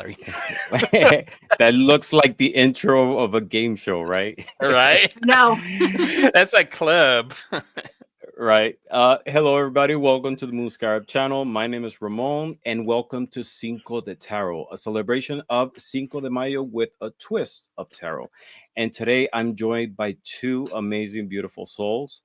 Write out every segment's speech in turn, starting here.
Sorry. That looks like the intro of a game show, right? Right? No. That's a club. Right. Hello, everybody. Welcome to the Moon Scarab channel. My name is Ramon, and welcome to Cinco de Tarot, a celebration of Cinco de Mayo with a twist of tarot. And today I'm joined by two amazing, beautiful souls.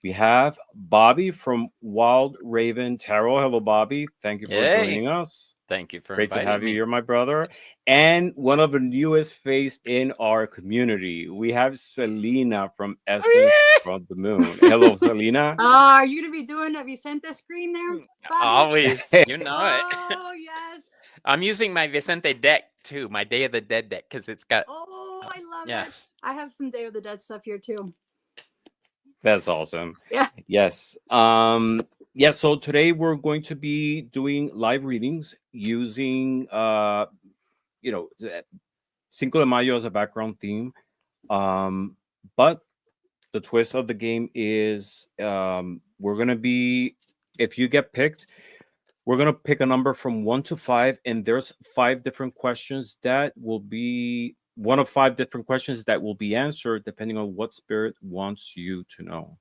We have Bobby from Wild Raven Tarot. Hello, Bobby. Thank you for Yay. joining us. Thank you for Great to inviting have you me. here, my brother. And one of the newest face in our community, we have Celina from Essence from the Moon. Hello, Celina. Are you going to be doing a Vicente scream there, Bobby? Always, you know it. Oh, yes. I'm using my Vicente deck too, my Day of the Dead deck, because it's got. Oh, I love yeah. it. I have some Day of the Dead stuff here too. That's awesome. Yeah. Yes. Yes, so today we're going to be doing live readings using Cinco de Mayo as a background theme. But the twist of the game is we're gonna be, if you get picked, we're gonna pick a number from 1 to 5, and there's 5 different questions that will be one of 5 different questions that will be answered depending on what spirit wants you to know.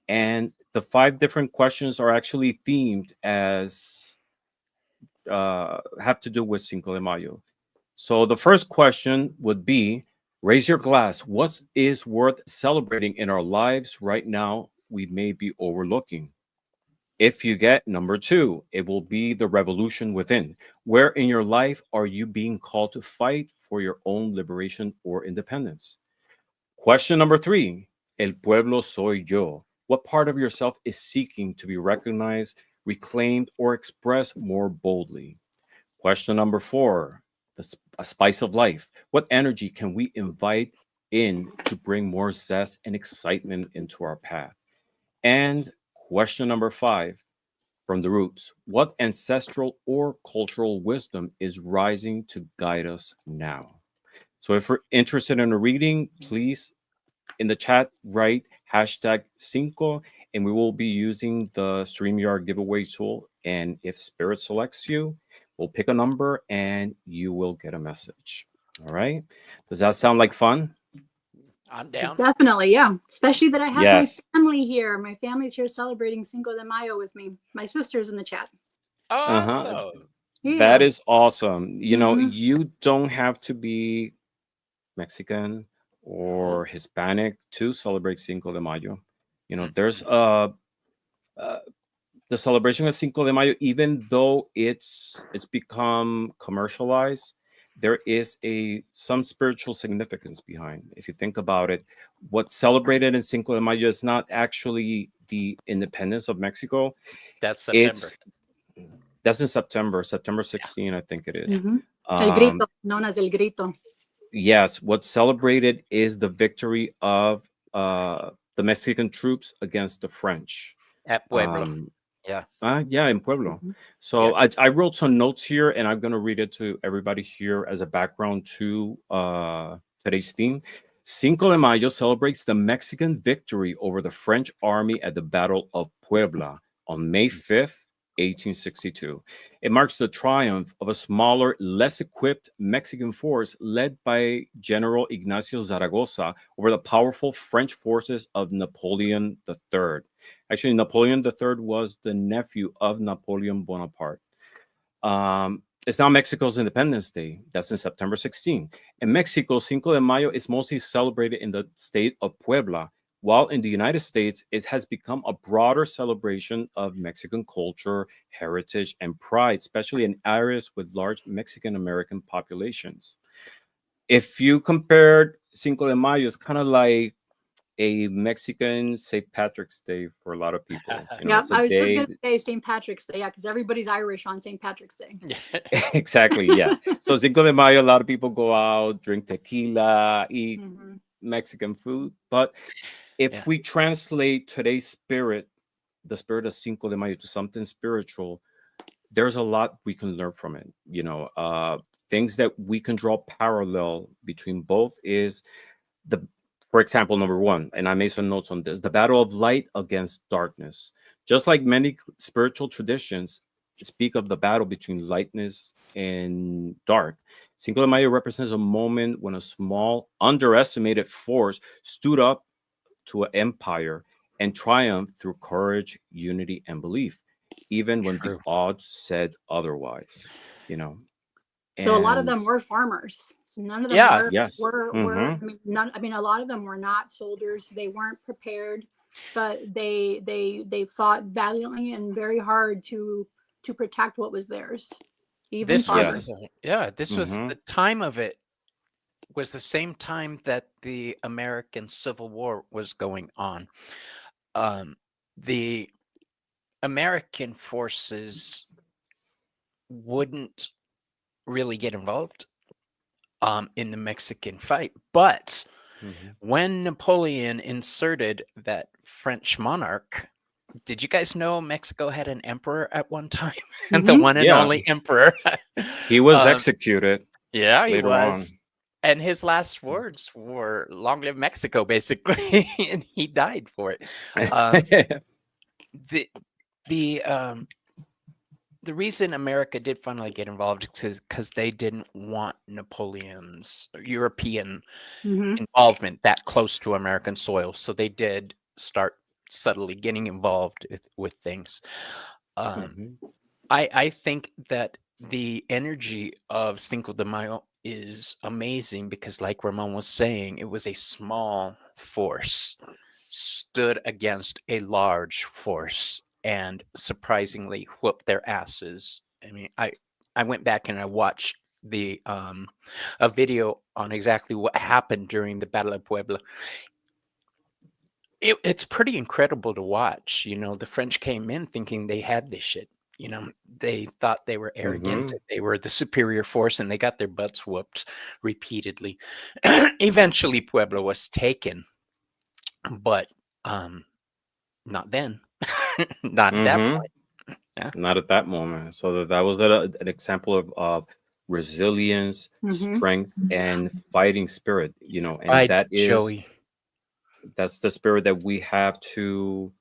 And the 5 different questions are actually themed as have to do with Cinco de Mayo. So the first question would be, raise your glass. What is worth celebrating in our lives right now we may be overlooking? If you get number 2, it will be the revolution within. Where in your life are you being called to fight for your own liberation or independence? Question number 3, El Pueblo Soy Yo. What part of yourself is seeking to be recognized, reclaimed, or expressed more boldly? Question number 4, a spice of life. What energy can we invite in to bring more zest and excitement into our path? And question number 5, from the roots, what ancestral or cultural wisdom is rising to guide us now? So if you're interested in a reading, please in the chat write hashtag Cinco, and we will be using the StreamYard giveaway tool. And if Spirit selects you, we'll pick a number and you will get a message. All right. Does that sound like fun? I'm down. Definitely, yeah. Especially that I have Yes. my family here. My family's here celebrating Cinco de Mayo with me. My sister's in the chat. Awesome. Yeah. That is awesome. You know, Mhm. you don't have to be Mexican or Hispanic to celebrate Cinco de Mayo. You know, there's the celebration of Cinco de Mayo, even though it's become commercialized, there is some spiritual significance behind. If you think about it, what's celebrated in Cinco de Mayo is not actually the independence of Mexico. That's September. That's in September 16, I think it is. Mhm. El grito, known as El grito. Yes, what's celebrated is the victory of the Mexican troops against the French. At Pueblo. Yeah. Yeah, in Pueblo. Mhm. So I wrote some notes here, and I'm going to read it to everybody here as a background to today's theme. Cinco de Mayo celebrates the Mexican victory over the French army at the Battle of Puebla on May 5th, 1862. It marks the triumph of a smaller, less equipped Mexican force led by General Ignacio Zaragoza over the powerful French forces of Napoleon III. Actually, Napoleon III was the nephew of Napoleon Bonaparte. It's now Mexico's Independence Day. That's in September 16. In Mexico, Cinco de Mayo is mostly celebrated in the state of Puebla, while in the United States, it has become a broader celebration of Mexican culture, heritage, and pride, especially in areas with large Mexican-American populations. If you compared Cinco de Mayo, it's kind of like a Mexican St. Patrick's Day for a lot of people. You know, Yeah, it's a I was just day. going to say St. Patrick's Day. Yeah, because everybody's Irish on St. Patrick's Day. Exactly, yeah. So Cinco de Mayo, a lot of people go out, drink tequila, eat Mhm. Mexican food. But if we translate today's spirit, the spirit of Cinco de Mayo, to something spiritual, there's a lot we can learn from it. You know, things that we can draw parallel between both is for example, number 1, and I made some notes on this, the battle of light against darkness. Just like many spiritual traditions, speak of the battle between lightness and dark. Cinco de Mayo represents a moment when a small, underestimated force stood up to an empire and triumphed through courage, unity, and belief, even when the True. odds said otherwise. You know, So a lot of and them were farmers. So none of them Yeah. yes, were I mean none I mean a lot of them were not soldiers. They weren't prepared, but they fought valiantly and very hard to protect what was theirs. Even This farmers. was yes, this was the time of it was the same time that the American Civil War was going on. The American forces wouldn't really get involved in the Mexican fight, but when Napoleon inserted that French monarch, did you guys know Mexico had an emperor at one time? And the one and Yeah. only emperor. he was Um, executed Yeah, he later was. And his last words were "Long live Mexico," basically, and he died for it. on. The the um, the reason America did finally get involved is because they didn't want Napoleon's European Mhm. involvement that close to American soil, so they did start subtly getting involved with things. I think that the energy of Cinco de Mayo is amazing because, like Ramon was saying, it was a small force stood against a large force and surprisingly whooped their asses. I mean, I went back and I watched the a video on exactly what happened during the Battle of Puebla. It's pretty incredible to watch. You know, the French came in thinking they had this shit. You know, they thought they were arrogant, that they were the superior force, and they got their butts whooped repeatedly. Eventually, Puebla was taken, but not then, not at that point. Yeah. Not at that moment. So that was an example of resilience, Mhm. strength, and fighting spirit. You know, and Right, that is Joey. that's the spirit that we have to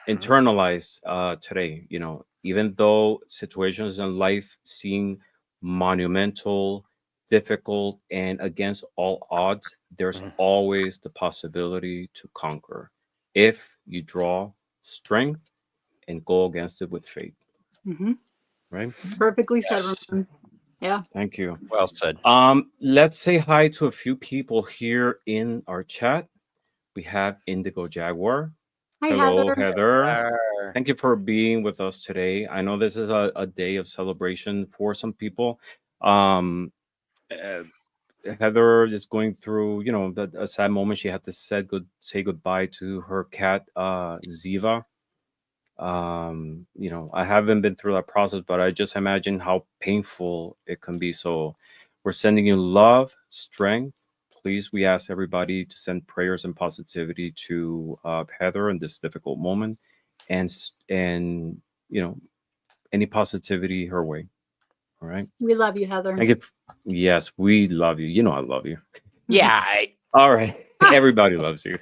internalize today. You know, even though situations in life seem monumental, difficult, and against all odds, there's always the possibility to conquer if you draw strength and go against it with faith. Mhm. Right? Perfectly said, Ramon. Yeah. Thank you. Well said. Let's say hi to a few people here in our chat. We have Indigo Jaguar. Hi, Hello, Heather. Heather. Thank you for being with us today. I know this is a day of celebration for some people. Um, uh, Heather is going through, you know, a sad moment. She had to say goodbye to her cat, Ziva. You know, I haven't been through that process, but I just imagine how painful it can be. So we're sending you love, strength. Please, we ask everybody to send prayers and positivity to Heather in this difficult moment, and you know, any positivity her way. All right. We love you, Heather. Thank you. Yes, we love you. You know I love you. Yeah. All right. Everybody loves you.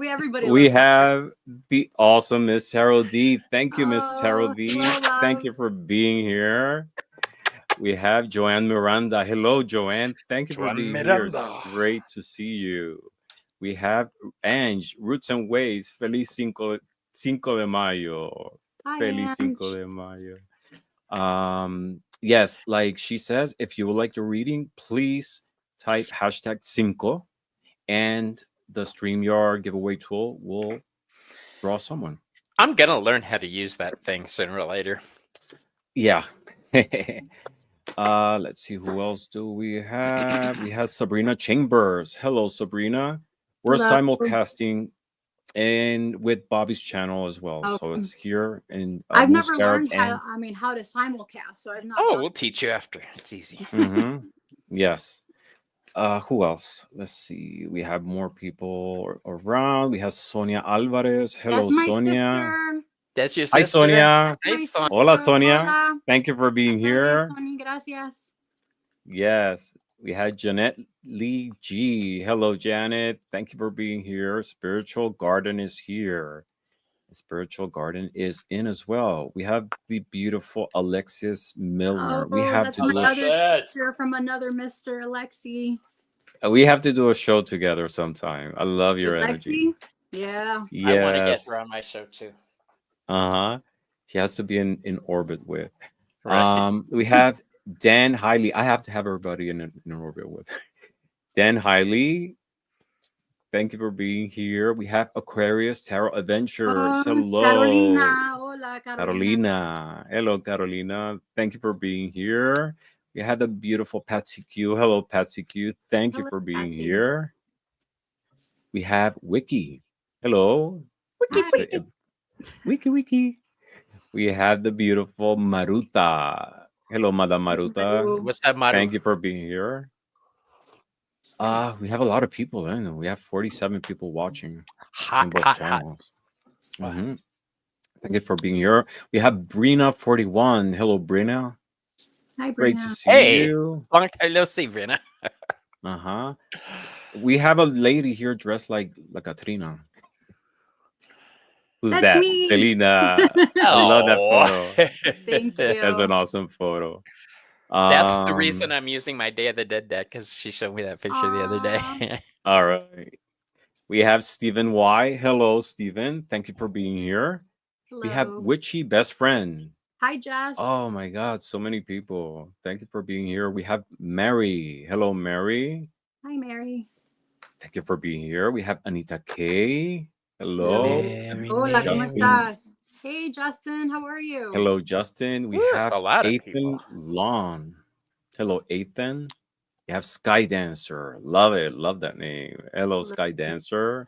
Everybody We loves Heather. have the awesome Miss Tarot D. Thank you, Miss Tarot D. hello, Thank love. you for being here. We have Joanne Miranda. Hello, Joanne. Thank you for Joanne being here. It's Miranda. great to see you. We have Ange, Roots and Ways. Feliz Cinco de Mayo. Hi, Feliz Ange. Cinco de Mayo. Yes, like she says, if you would like the reading, please type hashtag cinco and the StreamYard giveaway tool will draw someone. I'm gonna learn how to use that thing sooner or later. Yeah. Let's see, who else do we have? We have Sabrina Chambers. Hello, Sabrina. We're Hello. simulcasting and with Bobby's channel as well. So Okay. it's here in I've Moose never Garret learned how to simulcast, so I've not Oh, done we'll teach you after. It's easy. Yes. Who else? Let's see. We have more people around. We have Sonia Alvarez. Hello, That's my Sonia. sister. That's your Hi, sister. Sonia. My Hi, Sonia. Hola, sister. Sonia. Hola. Thank you for being Love you, here. Sonia. Gracias. Yes. We had Janet Lee G. Hello, Janet. Thank you for being here. Spiritual Garden is here. The spiritual garden is in as well. We have the beautiful Alexis Milner. We Oh, have that's to my do other Alexis. sister from another Mr. Alexi. we have to do a show together sometime. I love your energy. Alexi? Yeah. I want to get her Yes. on my show too. Uh-huh. She has to be in orbit with. Right. We have Dan Hiley. I have to have everybody in orbit with. Dan Hiley, thank you for being here. We have Aquarius Tarot Adventures. Hello. Carolina. Hola, Carolina. Carolina. Hello, Carolina. Thank you for being here. We have the beautiful Patsy Q. Hello, Patsy Q. Thank you Hello, for being Patsy. here. We have Wiki. Hello. Hi. Wiki, Wiki. We have the beautiful Maruta. Hello, Madam Maruta. Maru. What's that, Maru? Thank you for being here. We have a lot of people in. We have 47 people watching Hot, both hot, hot. channels. Mhm. Thank you for being here. We have Brina41. Hello, Brina. Hi, Great to Brina. see Hey. you. Long time no see, Brina. Uh-huh. We have a lady here dressed like Katrina. Who's That's that? me. Selena. I love that photo. Thank That's an you. awesome photo. That's the reason I'm using my Day of the Dead deck, because she showed me that picture the other Aw. day. All right. We have Stephen Y. Hello, Stephen. Thank you for being here. We have Hello. Witchy Best Friend. Hi, Jess. Oh my God, so many people. Thank you for being here. We have Mary. Hello, Mary. Hi, Mary. Thank you for being here. We have Anita K. Hello. Mary, Hola, ¿cómo Justin. estás? Hey, Justin, how are you? Hello, Justin. We Woo, it's have a lot of Ethan people. Lawn. Hello, Ethan. We have Sky Dancer. Love it. Love that name. Hello, Sky Dancer.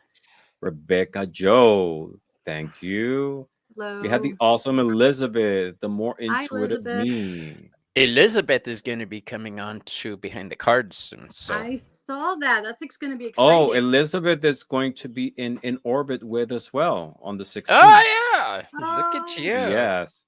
Rebecca Joe. Thank you. Hello. We have the awesome Elizabeth, the more Hi, intuitive Elizabeth. me. Elizabeth is going to be coming on to Behind the Cards soon. So I saw that. That's going to be exciting. Oh, Elizabeth is going to be in orbit with as well on the 16th. Oh yeah, look at Oh. you. Yes.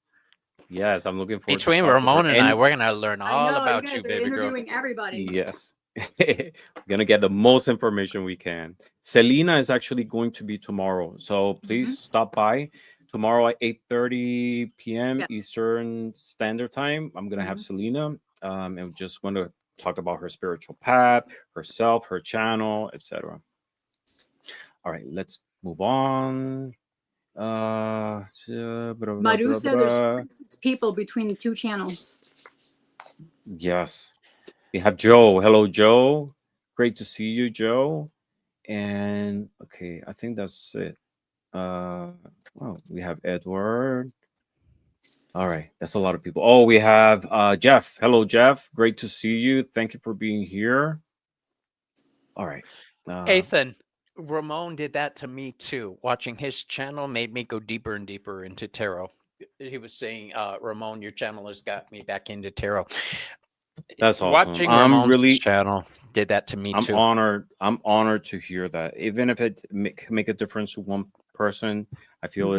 Yes, I'm looking forward Between to talk to her. Ramon and I, we're gonna learn I all know, about guys you, are baby girl. interviewing everybody. Yes. We're gonna get the most information we can. Celina is actually going to be tomorrow, so please stop by tomorrow at 8:30 p.m. Yeah. Eastern Standard Time. I'm gonna have Celina, and just want to talk about her spiritual path, herself, her channel, etc. All right, let's move on. Maru said there's 6 people between the 2 channels. Yes. We have Joe. Hello, Joe. Great to see you, Joe. And okay, I think that's it. Well, we have Edward. All right, that's a lot of people. Oh, we have Jeff. Hello, Jeff. Great to see you. Thank you for being here. All right. Ethan, Ramon did that to me too. Watching his channel made me go deeper and deeper into tarot. He was saying, Ramon, your channel has got me back into tarot. That's awesome. Watching Ramon's channel did that to me too. I'm honored to hear that. Even if it make a difference to one person, I feel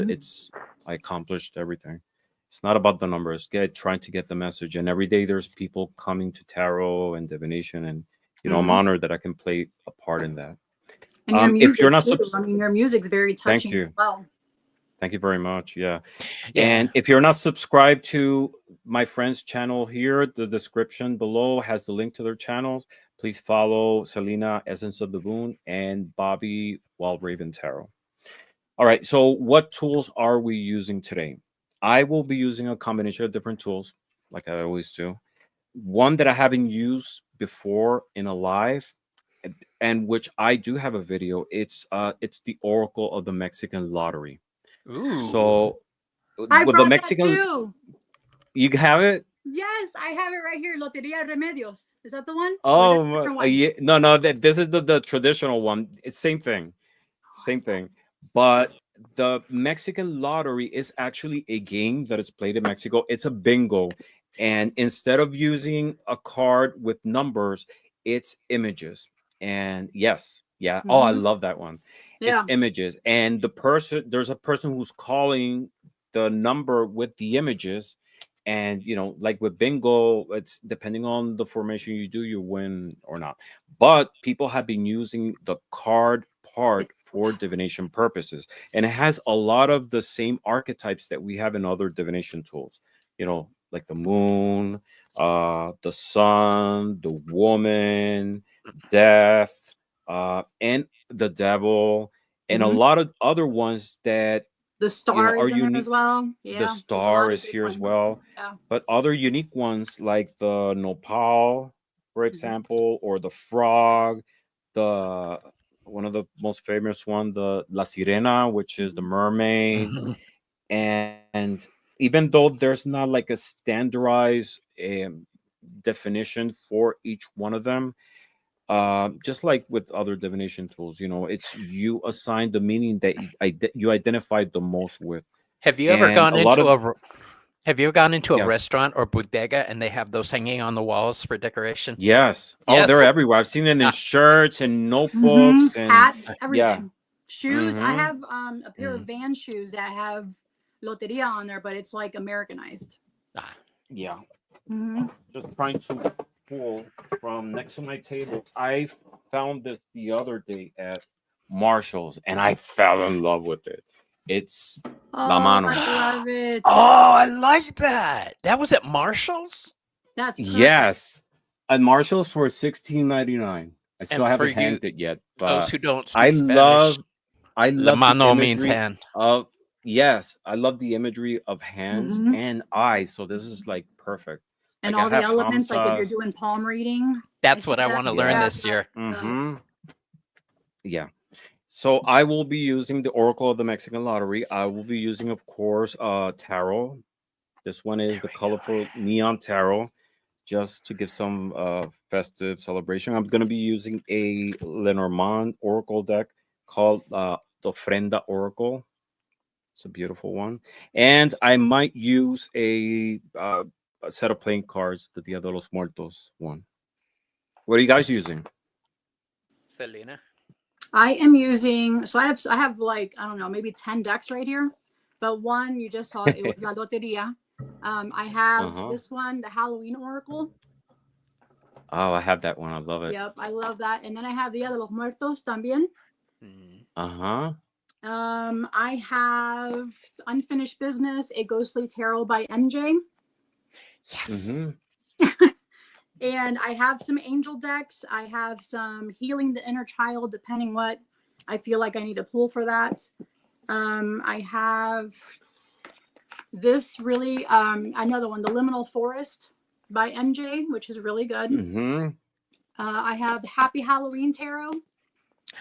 I accomplished everything. It's not about the numbers. Trying to get the message. And every day there's people coming to tarot and divination, and I'm honored that I can play a part in that. And your music if you're not too. I mean, your music's very touching. Thank you. As well. Thank you very much. Yeah. And if you're not subscribed to my friend's channel here, the description below has the link to their channels. Please follow Celina, Essence of the Moon, and Bobby Wild Raven Tarot. All right. So what tools are we using today? I will be using a combination of different tools, like I always do. One that I haven't used before in a live, and which I do have a video. It's the Oracle of the Mexican Lottery. Ooh. So I with brought the Mexican, that too. You have it? Yes, I have it right here. Loteria Remedios. Is that the one? Oh, yeah. No, this is the traditional one. It's same thing. Same thing. But the Mexican lottery is actually a game that is played in Mexico. It's a bingo. And instead of using a card with numbers, it's images. And yes, yeah. Oh, I love that one. Yeah. It's images. And there's a person who's calling the number with the images. And like with bingo, it's depending on the formation you do, you win or not. But people have been using the card part for divination purposes, and it has a lot of the same archetypes that we have in other divination tools. You know, like the moon, the sun, the woman, death, and the devil, and a Mhm. lot of other ones that The star are is in there as unique. well. The Yeah, there's a star lot of is good here as ones. well, Yeah. but other unique ones like the nopal, for example, or the frog, the one of the most famous one, the la sirena, which is the Mhm. mermaid. And even though there's not like a standardized definition for each one of them, just like with other divination tools, you know, it's you assign the meaning that you identify the most with. Have you ever And gone a lot into of, have you gone into a yeah, restaurant or bodega and they have those hanging on the walls for decoration? yes, oh, they're Yes. everywhere. I've seen it in Ah, shirts and Mhm. notebooks and Hats, yeah. everything. Shoes. I Mm-hmm. have a pair of Van shoes that have Loteria on there, but it's like Americanized. ah. Yeah, Hmm. just trying to pull from next to my table. I found this the other day at Marshall's and I fell in love with it. It's La Oh, Mano. I love it. Oh, I like that. That was at Marshall's? That's perfect. Yes, at Marshall's for 16.99. I still And for haven't you, hanged it yet, those but who don't I speak Spanish, love I la love the mano means imagery hand. of yes, I love the imagery of hands Hmm. and eyes. So this is like perfect. And Like I all the have elements, like if you're Hamzas. doing palm reading, I That's see what I that. want to learn Yeah. Yeah. this year. Mm-hmm. Yeah. So I will be using the Oracle of the Mexican Lottery. I will be using, of course, tarot. This one is There the we go. colorful neon tarot, just to give some festive celebration. I'm going to be using a Lenormand Oracle deck called the Ofrenda Oracle. It's a beautiful one. And I might use a set of playing cards, the Dia de los Muertos one. What are you guys using? Celina. I am using, so I have like, I don't know, maybe 10 decks right here. But one you just saw, it was La Loteria. I have Uh-huh. this one, the Halloween Oracle. Oh, I have that one. I love it. Yep, I love that. And then I have Dia de los Muertos también. Mm. Uh-huh. I have Unfinished Business, a Ghostly Tarot by MJ. Mm-hmm. Yes. And I have some angel decks. I have some Healing the Inner Child, depending what I feel like I need to pull for that. I have this really another one, the Liminal Forest by MJ, which is really good. Mm-hmm. I have Happy Halloween Tarot.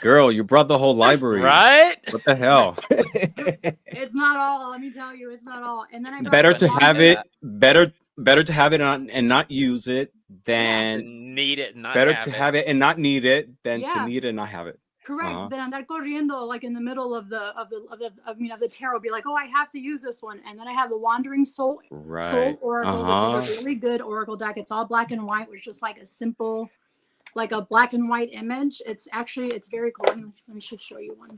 Girl, you brought the whole library. Right? What the hell? It's not all, let me tell you, it's not all. And then I It's brought Better the to funny you have say Wandering. it. that. Better to have it and not use it Yeah, than Didn't need it, not better to have it. have it and not need it than to yeah, need it and not have it. correct. Uh-huh. Then andar corriendo like in the middle of the tarot, be like, oh, I have to use this one. And then I have the Wandering Soul Right. Oracle, which is a really good oracle deck. It's all black and white, which is just like a simple, like a black and white image. It's very cool. Let me just show you one.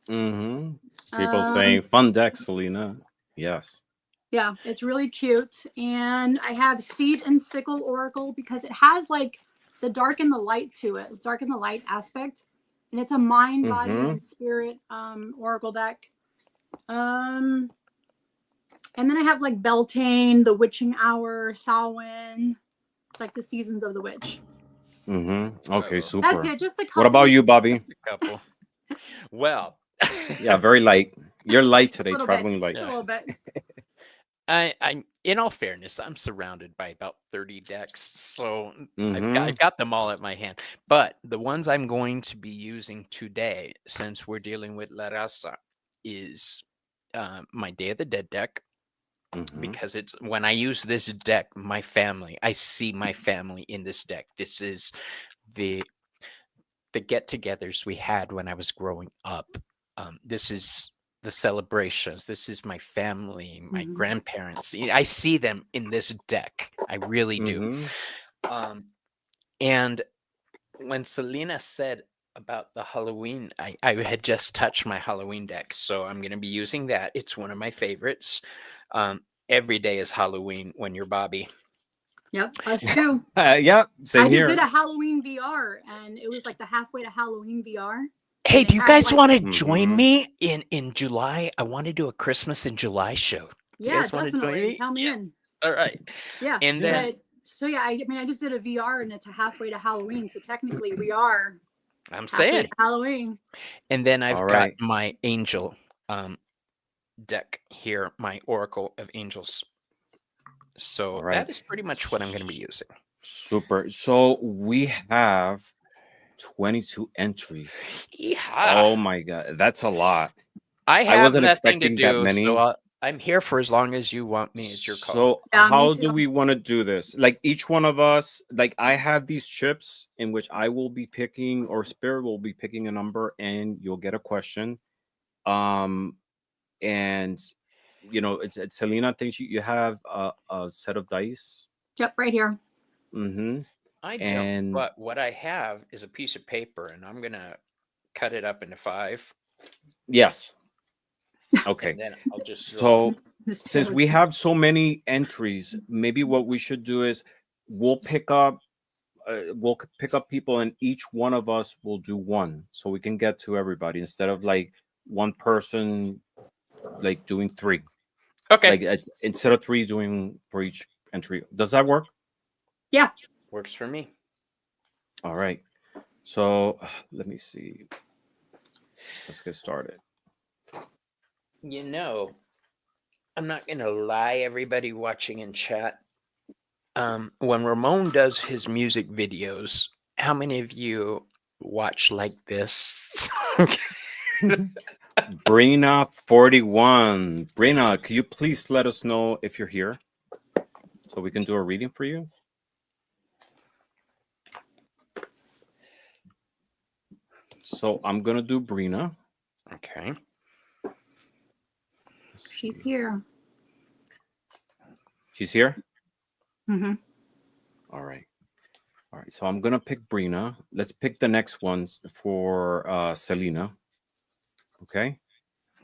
Mm-hmm. People saying fun deck, Celina. Yes. Yeah, it's really cute. And I have Seed and Sickle Oracle because it has like the dark and the light to it, dark and the light aspect. And it's a mind, body, Mm-hmm. and spirit oracle deck. And then I have like Beltane, the Witching Hour, Samhain, like the seasons of the witch. Mm-hmm. Okay, Oh, super. That's it. Just a couple. What about you, Bobby? just a couple. Well, Yeah, very light. You're light A today, little bit. traveling light. Just a little bit. I'm in all fairness, I'm surrounded by about 30 decks, so Mm-hmm. I've got them all at my hand. But the ones I'm going to be using today, since we're dealing with La Raza, is my Day of the Dead deck, Mm-hmm. because it's when I use this deck, my family, I see my family in this deck. This is the get-togethers we had when I was growing up. This is the celebrations. This is my family, my Mhm. grandparents. I see them in this deck. I really do. Mm-hmm. And when Celina said about the Halloween, I had just touched my Halloween deck, so I'm going to be using that. It's one of my favorites. Every day is Halloween when you're Bobby. Yep, us too. Yeah, same I just here. did a Halloween VR, and it was like the halfway to Halloween VR. Hey, they do you had, guys like- want to join Mhm. me in July? I want to do a Christmas in July show. You Yeah, guys wanna join definitely. me? Count me Yeah. in. All right. Yeah. And then But so yeah, I mean, I just did a VR and it's halfway to Halloween, so technically we are I'm halfway saying, to Halloween. and then I've All got right. my angel deck here, my Oracle of Angels. So All right. that is pretty much what I'm going to be using. Super. So we have 22 entries. Yeehaw. Oh my god, that's a lot. I have wasn't nothing to expecting that do, many. so I'm here for as long as you want me. It's your call. So Yeah, me how do too. we want to do this? Like each one of us, like I have these chips in which I will be picking, or Spirit will be picking a number, and you'll get a question. And it's Celina thinks you have a set of dice. Yep, right here. Mm-hmm. I don't, And but what I have is a piece of paper, and I'm going to cut it up into 5, yes. and Okay. then I'll just draw. So since we have so many entries, maybe what we should do is we'll pick up people, and each one of us will do one, so we can get to everybody instead of like one person like doing 3. Okay. Like it's instead of 3 doing for each entry. Does that work? Yeah. Works for me. All right. So let me see. Let's get started. You know, I'm not going to lie, everybody watching in chat. When Ramon does his music videos, how many of you watch like this? Brina 41. Brina, could you please let us know if you're here so we can do a reading for you? So I'm gonna do Brina. Okay. She's here. She's here? Mm-hmm. All right. All right. So I'm gonna pick Brina. Let's pick the next ones for Celina. Okay.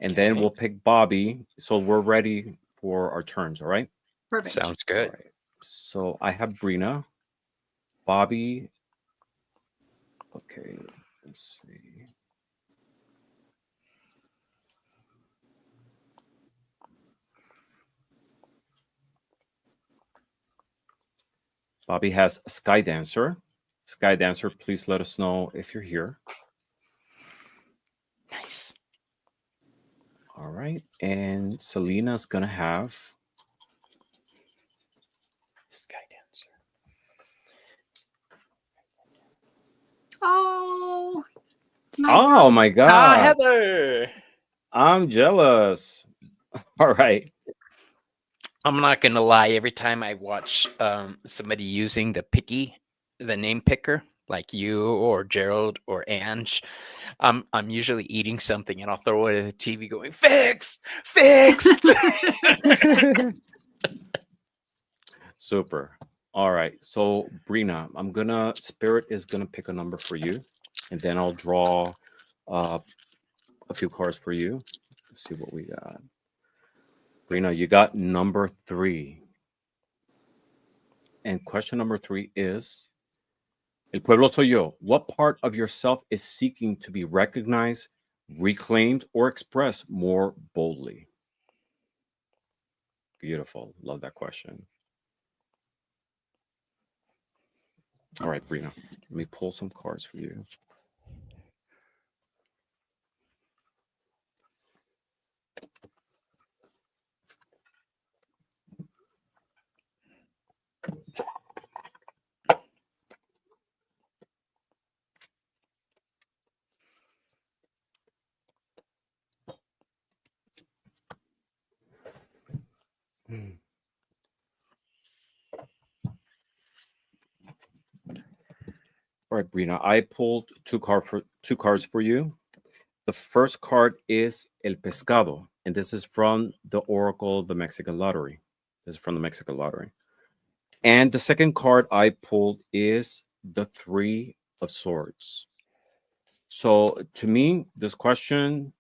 And then Okay. we'll pick Bobby. So we're ready for our turns. All right. Perfect. Sounds All good. right. So I have Brina, Bobby. Okay. Let's see. Bobby has Sky Dancer. Sky Dancer, please let us know if you're here. Nice. All right. And Celina's going to have. Sky Dancer. Oh. Oh my Ah, God. Heather. I'm jealous. All right. I'm not gonna lie. Every time I watch somebody using the name picker, like you or Gerald or Ange, I'm usually eating something and I'll throw it at the TV, going fixed. Super. All right. So Brina, Spirit is gonna pick a number for you, and then I'll draw a few cards for you. Let's see what we got. Brina, you got number 3. And question number 3 is, El Pueblo Soy Yo. What part of yourself is seeking to be recognized, reclaimed, or expressed more boldly? Beautiful. Love that question. All right, Brina, let me pull some cards for you. All right, Brina, I pulled two cards for you. The first card is El Pescado, and this is from the Oracle of the Mexican Lottery. This is from the Mexican Lottery. And the second card I pulled is the 3 of Swords. So to me, this question,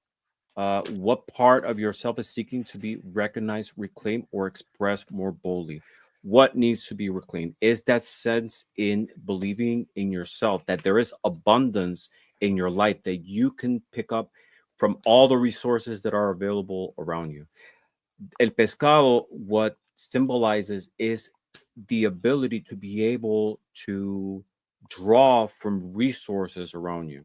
what part of yourself is seeking to be recognized, reclaimed, or expressed more boldly? What needs to be reclaimed? Is that sense in believing in yourself that there is abundance in your life that you can pick up from all the resources that are available around you. El pescado, what symbolizes is the ability to be able to draw from resources around you.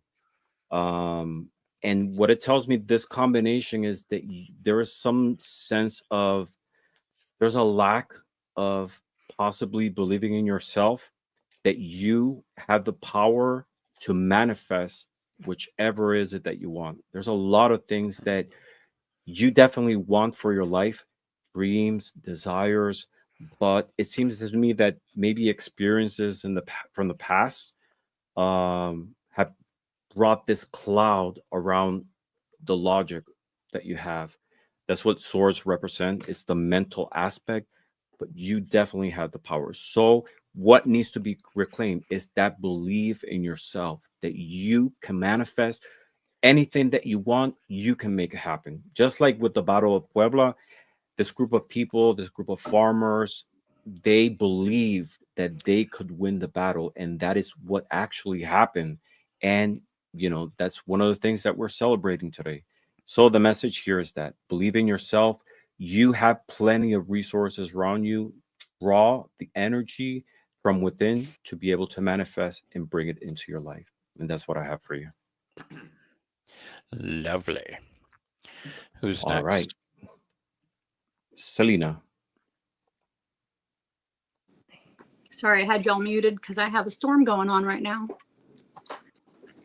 And what it tells me, this combination is that there is some sense of, there's a lack of possibly believing in yourself, that you have the power to manifest whichever is it that you want. There's a lot of things that you definitely want for your life, dreams, desires, but it seems to me that maybe experiences from the past have brought this cloud around the logic that you have. That's what swords represent. It's the mental aspect, but you definitely have the power. So what needs to be reclaimed is that belief in yourself, that you can manifest anything that you want, you can make it happen. Just like with the Battle of Puebla, this group of people, this group of farmers, they believed that they could win the battle, and that is what actually happened. And that's one of the things that we're celebrating today. So the message here is that believe in yourself. You have plenty of resources around you. Draw the energy from within to be able to manifest and bring it into your life. And that's what I have for you. Lovely. Who's All next? right. Celina. Sorry, I had y'all muted because I have a storm going on right now.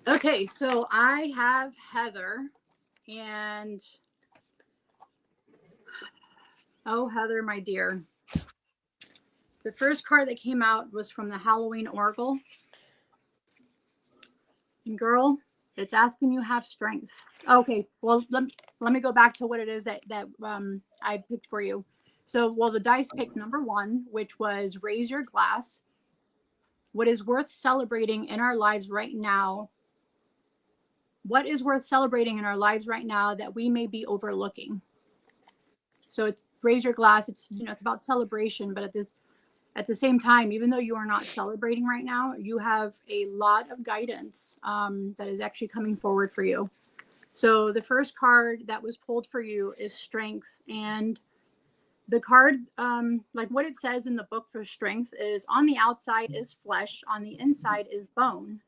Okay, so I have Heather, and oh, Heather, my dear. The first card that came out was from the Halloween Oracle. And girl, it's asking you have strength. Okay, well, let me go back to what it is that I picked for you. So, well, the dice picked number 1, which was raise your glass. What is worth celebrating in our lives right now? What is worth celebrating in our lives right now that we may be overlooking? So it's raise your glass. It's it's about celebration, but at the same time, even though you are not celebrating right now, you have a lot of guidance that is actually coming forward for you. So the first card that was pulled for you is strength, and the card, like what it says in the book for strength, is on the outside is flesh, on the inside is bone.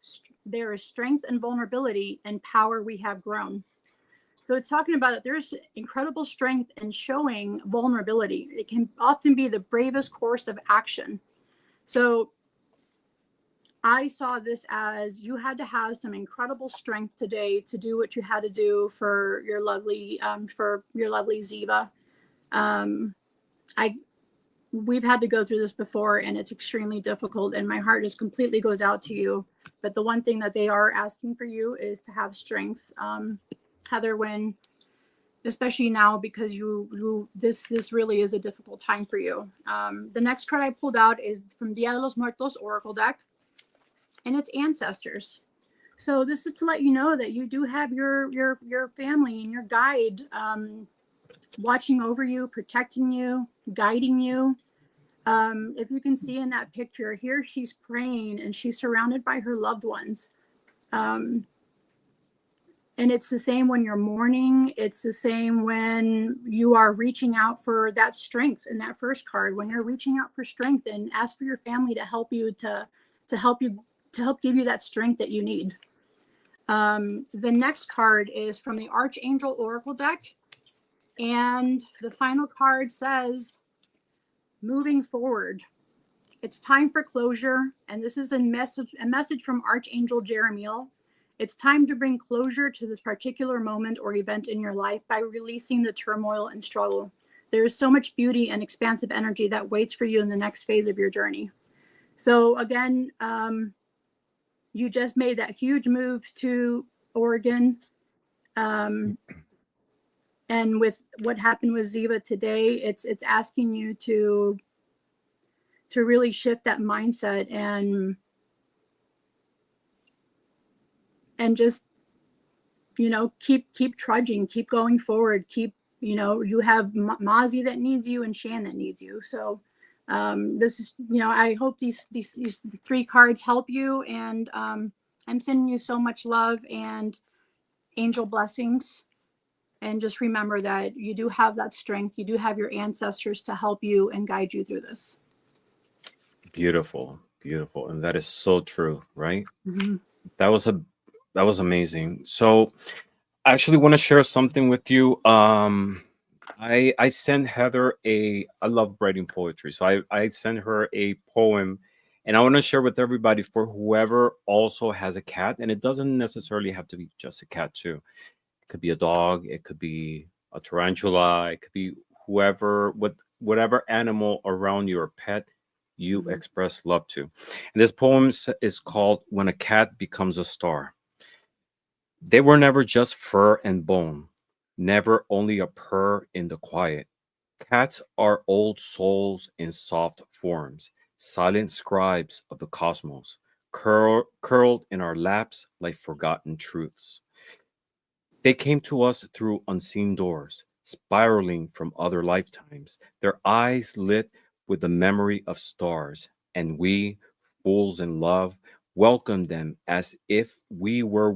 There is strength and vulnerability and power we have grown. So it's talking about that there's incredible strength in showing vulnerability. It can often be the bravest course of action. So I saw this as you had to have some incredible strength today to do what you had to do for your lovely Ziva. We've had to go through this before, and it's extremely difficult, and my heart just completely goes out to you. But the one thing that they are asking for you is to have strength. Heather, especially now, because this really is a difficult time for you. The next card I pulled out is from Dia de los Muertos Oracle deck, and it's ancestors. So this is to let you know that you do have your family and your guide watching over you, protecting you, guiding you. If you can see in that picture here, she's praying and she's surrounded by her loved ones. And it's the same when you're mourning. It's the same when you are reaching out for that strength in that first card, when you're reaching out for strength and ask for your family to help you to help give you that strength that you need. The next card is from the Archangel Oracle deck. And the final card says, moving forward. It's time for closure. And this is a message from Archangel Jeremiel. It's time to bring closure to this particular moment or event in your life by releasing the turmoil and struggle. There is so much beauty and expansive energy that waits for you in the next phase of your journey. So again, you just made that huge move to Oregon. And with what happened with Ziva today, it's asking you to really shift that mindset and just, keep trudging, keep going forward, you have Mazi that needs you and Shan that needs you. So this is, I hope these 3 cards help you. And I'm sending you so much love and angel blessings. And just remember that you do have that strength. You do have your ancestors to help you and guide you through this. Beautiful, beautiful, and that is so true, right? Mm-hmm. That was amazing. So I actually want to share something with you. I sent Heather I love writing poetry, so I sent her a poem, and I want to share with everybody for whoever also has a cat, and it doesn't necessarily have to be just a cat too. It could be a dog, it could be a tarantula, it could be whatever animal around your pet you Mhm. express love to. And this poem is called "When a Cat Becomes a Star." They were never just fur and bone, never only a purr in the quiet. Cats are old souls in soft forms, silent scribes of the cosmos, curled in our laps like forgotten truths. They came to us through unseen doors, spiraling from other lifetimes, their eyes lit with the memory of stars, and we, fools in love, welcomed them as if we were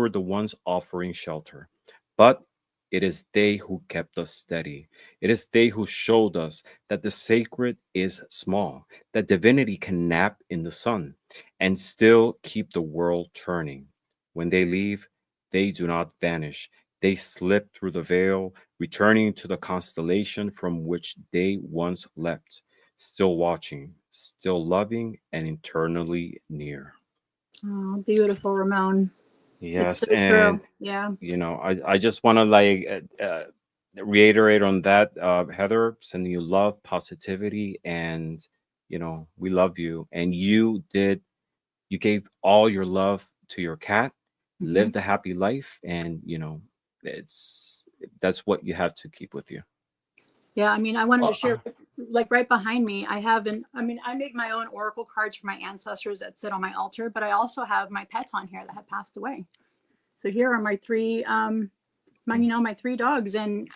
the ones offering shelter. But it is they who kept us steady. It is they who showed us that the sacred is small, that divinity can nap in the sun and still keep the world turning. When they leave, they do not vanish. They slip through the veil, returning to the constellation from which they once leapt, still watching, still loving, and eternally near. Oh, beautiful, Ramon. It's Yes, so true. and Yeah. I just want to reiterate on that, Heather, sending you love, positivity, and we love you. And you gave all your love to your cat, Hmm. lived a happy life, and it's that's what you have to keep with you. Yeah. I mean, I wanted to Well, share, like right behind me, I have I mean, I make my own oracle cards for my ancestors that sit on my altar, but I also have my pets on here that have passed away. So here are my three, my three dogs, and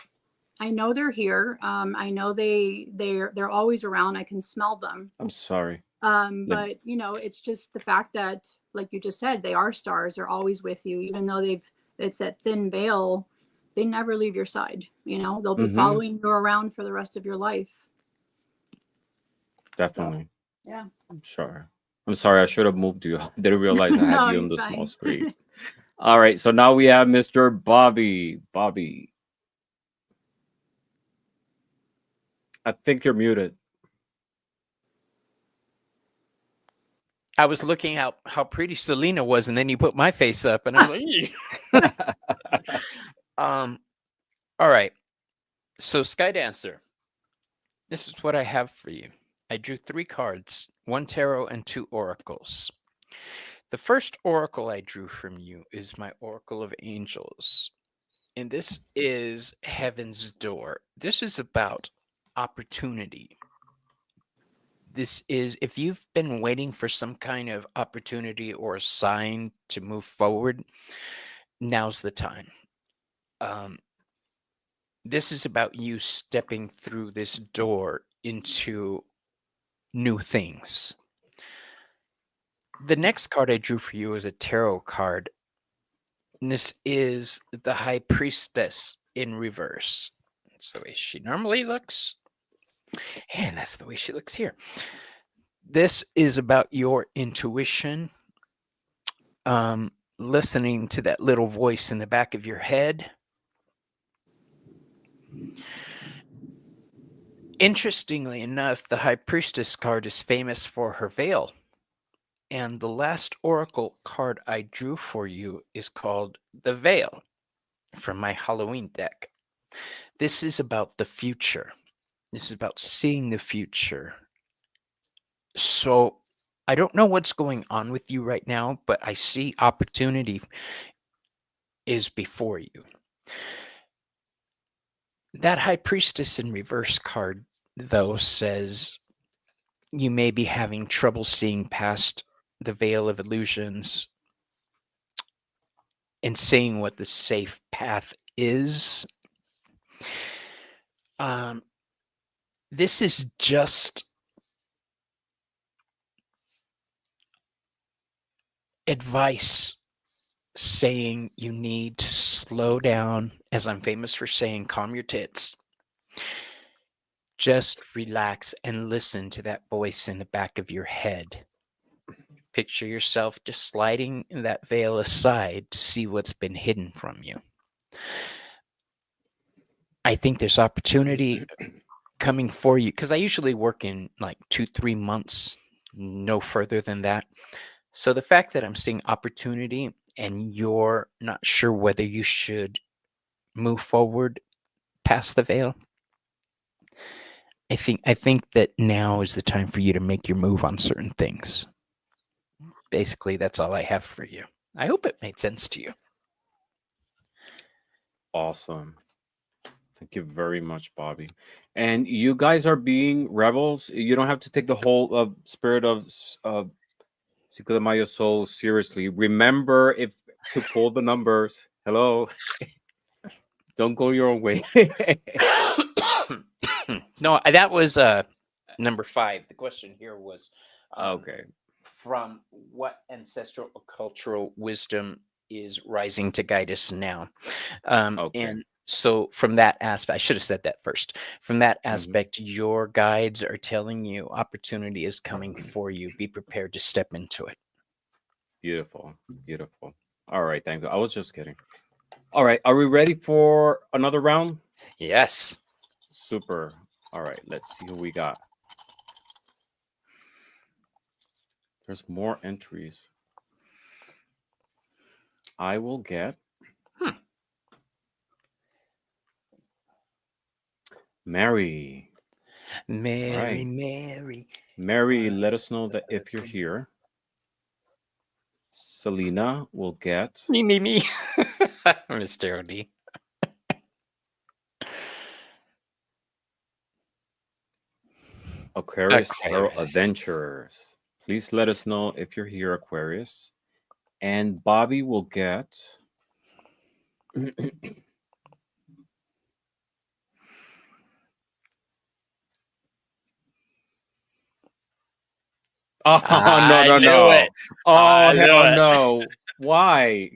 I know they're here. I know they're always around. I can smell them. I'm sorry. Let- But it's just the fact that, like you just said, they are stars. They're always with you, even though it's that thin veil. They never leave your side. They'll be Mhm, following you around for the rest of your life. So definitely. yeah. I'm sure. I'm sorry. I should have moved you. I didn't realize I had No, you on you're the small fine. screen. All right. So now we have Mr. Bobby. Bobby, I think you're muted. I was looking how pretty Celina was, and then you put my face up, and I was like, "Ew." um, all right. So Sky Dancer, this is what I have for you. I drew 3 cards, 1 tarot and 2 oracles. The first oracle I drew from you is my Oracle of Angels. And this is Heaven's Door. This is about opportunity. This is if you've been waiting for some kind of opportunity or a sign to move forward, now's the time. Um, this is about you stepping through this door into new things. The next card I drew for you is a tarot card. And this is the High Priestess in reverse. That's the way she normally looks. And that's the way she looks here. This is about your intuition, listening to that little voice in the back of your head. Interestingly enough, the High Priestess card is famous for her veil. And the last oracle card I drew for you is called the Veil from my Halloween deck. This is about the future. This is about seeing the future. So I don't know what's going on with you right now, but I see opportunity is before you. That High Priestess in reverse card, though, says you may be having trouble seeing past the veil of illusions and seeing what the safe path is. Um, this is just advice saying you need to slow down, as I'm famous for saying, calm your tits. Just relax and listen to that voice in the back of your head. Picture yourself just sliding that veil aside to see what's been hidden from you. I think there's opportunity coming for you because I usually work in like 2-3 months, no further than that. So the fact that I'm seeing opportunity and you're not sure whether you should move forward past the veil, I think that now is the time for you to make your move on certain things. Basically, that's all I have for you. I hope it made sense to you. Awesome. Thank you very much, Bobby. And you guys are being rebels. You don't have to take the whole spirit of Cinco de Mayo so seriously. Remember, if to pull the numbers. Hello. Don't go your own way. No, that was number 5. The question here was Okay. from what ancestral or cultural wisdom is rising to guide us now. Okay. And so from that aspect, I should have said that first. From that aspect, your guides are telling you opportunity is coming for you. Be prepared to step into it. Beautiful. Beautiful. All right. Thank you. I was just kidding. All right. Are we ready for another round? Yes. Super. All right. Let's see who we got. There's more entries. I will get Mary. Mary, Right. Mary. Mary, let us know that if you're here. Celina will get Me. Mr. OD. Aquarius Tarot Aquarius. Adventures. Please let us know if you're here, Aquarius. And Bobby will get Oh, I knew no. it. Oh, I knew hell it. no. Why?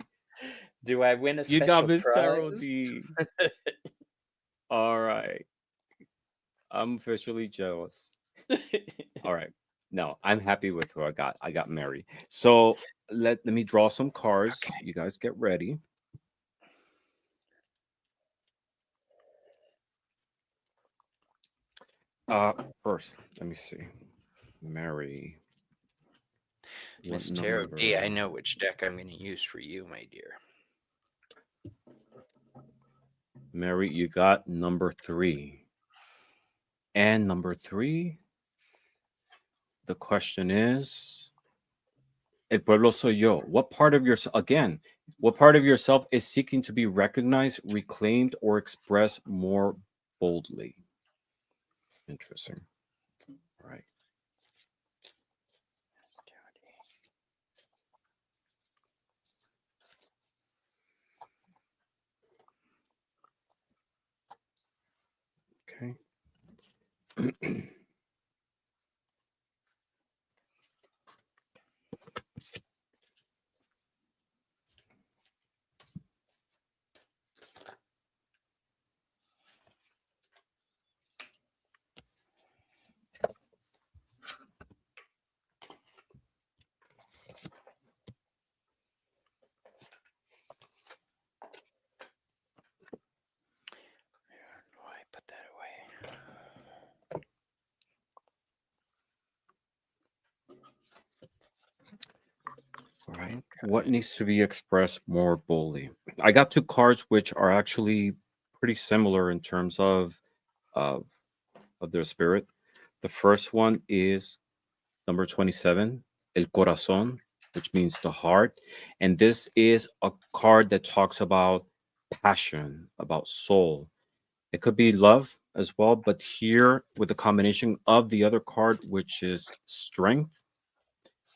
Do I win a You got special Miss Tarot prize? D. All right. I'm officially jealous. All right. No, I'm happy with who I got. I got Mary. So let me draw some cards. Okay. You guys get ready. First, let me see. Mary. Miss What Tarot D, I number? know which deck I'm going to use for you, my dear. Mary, you got number 3. And number 3, the question is, El Pueblo Soy Yo. What part of yourself, again, what part of yourself is seeking to be recognized, reclaimed, or expressed more boldly? Interesting. All right. Okay. Why put that away? All right. What needs to be expressed more boldly? I got 2 cards which are actually pretty similar in terms of their spirit. The first one is number 27, El Corazón, which means the heart. And this is a card that talks about passion, about soul. It could be love as well, but here with the combination of the other card, which is strength,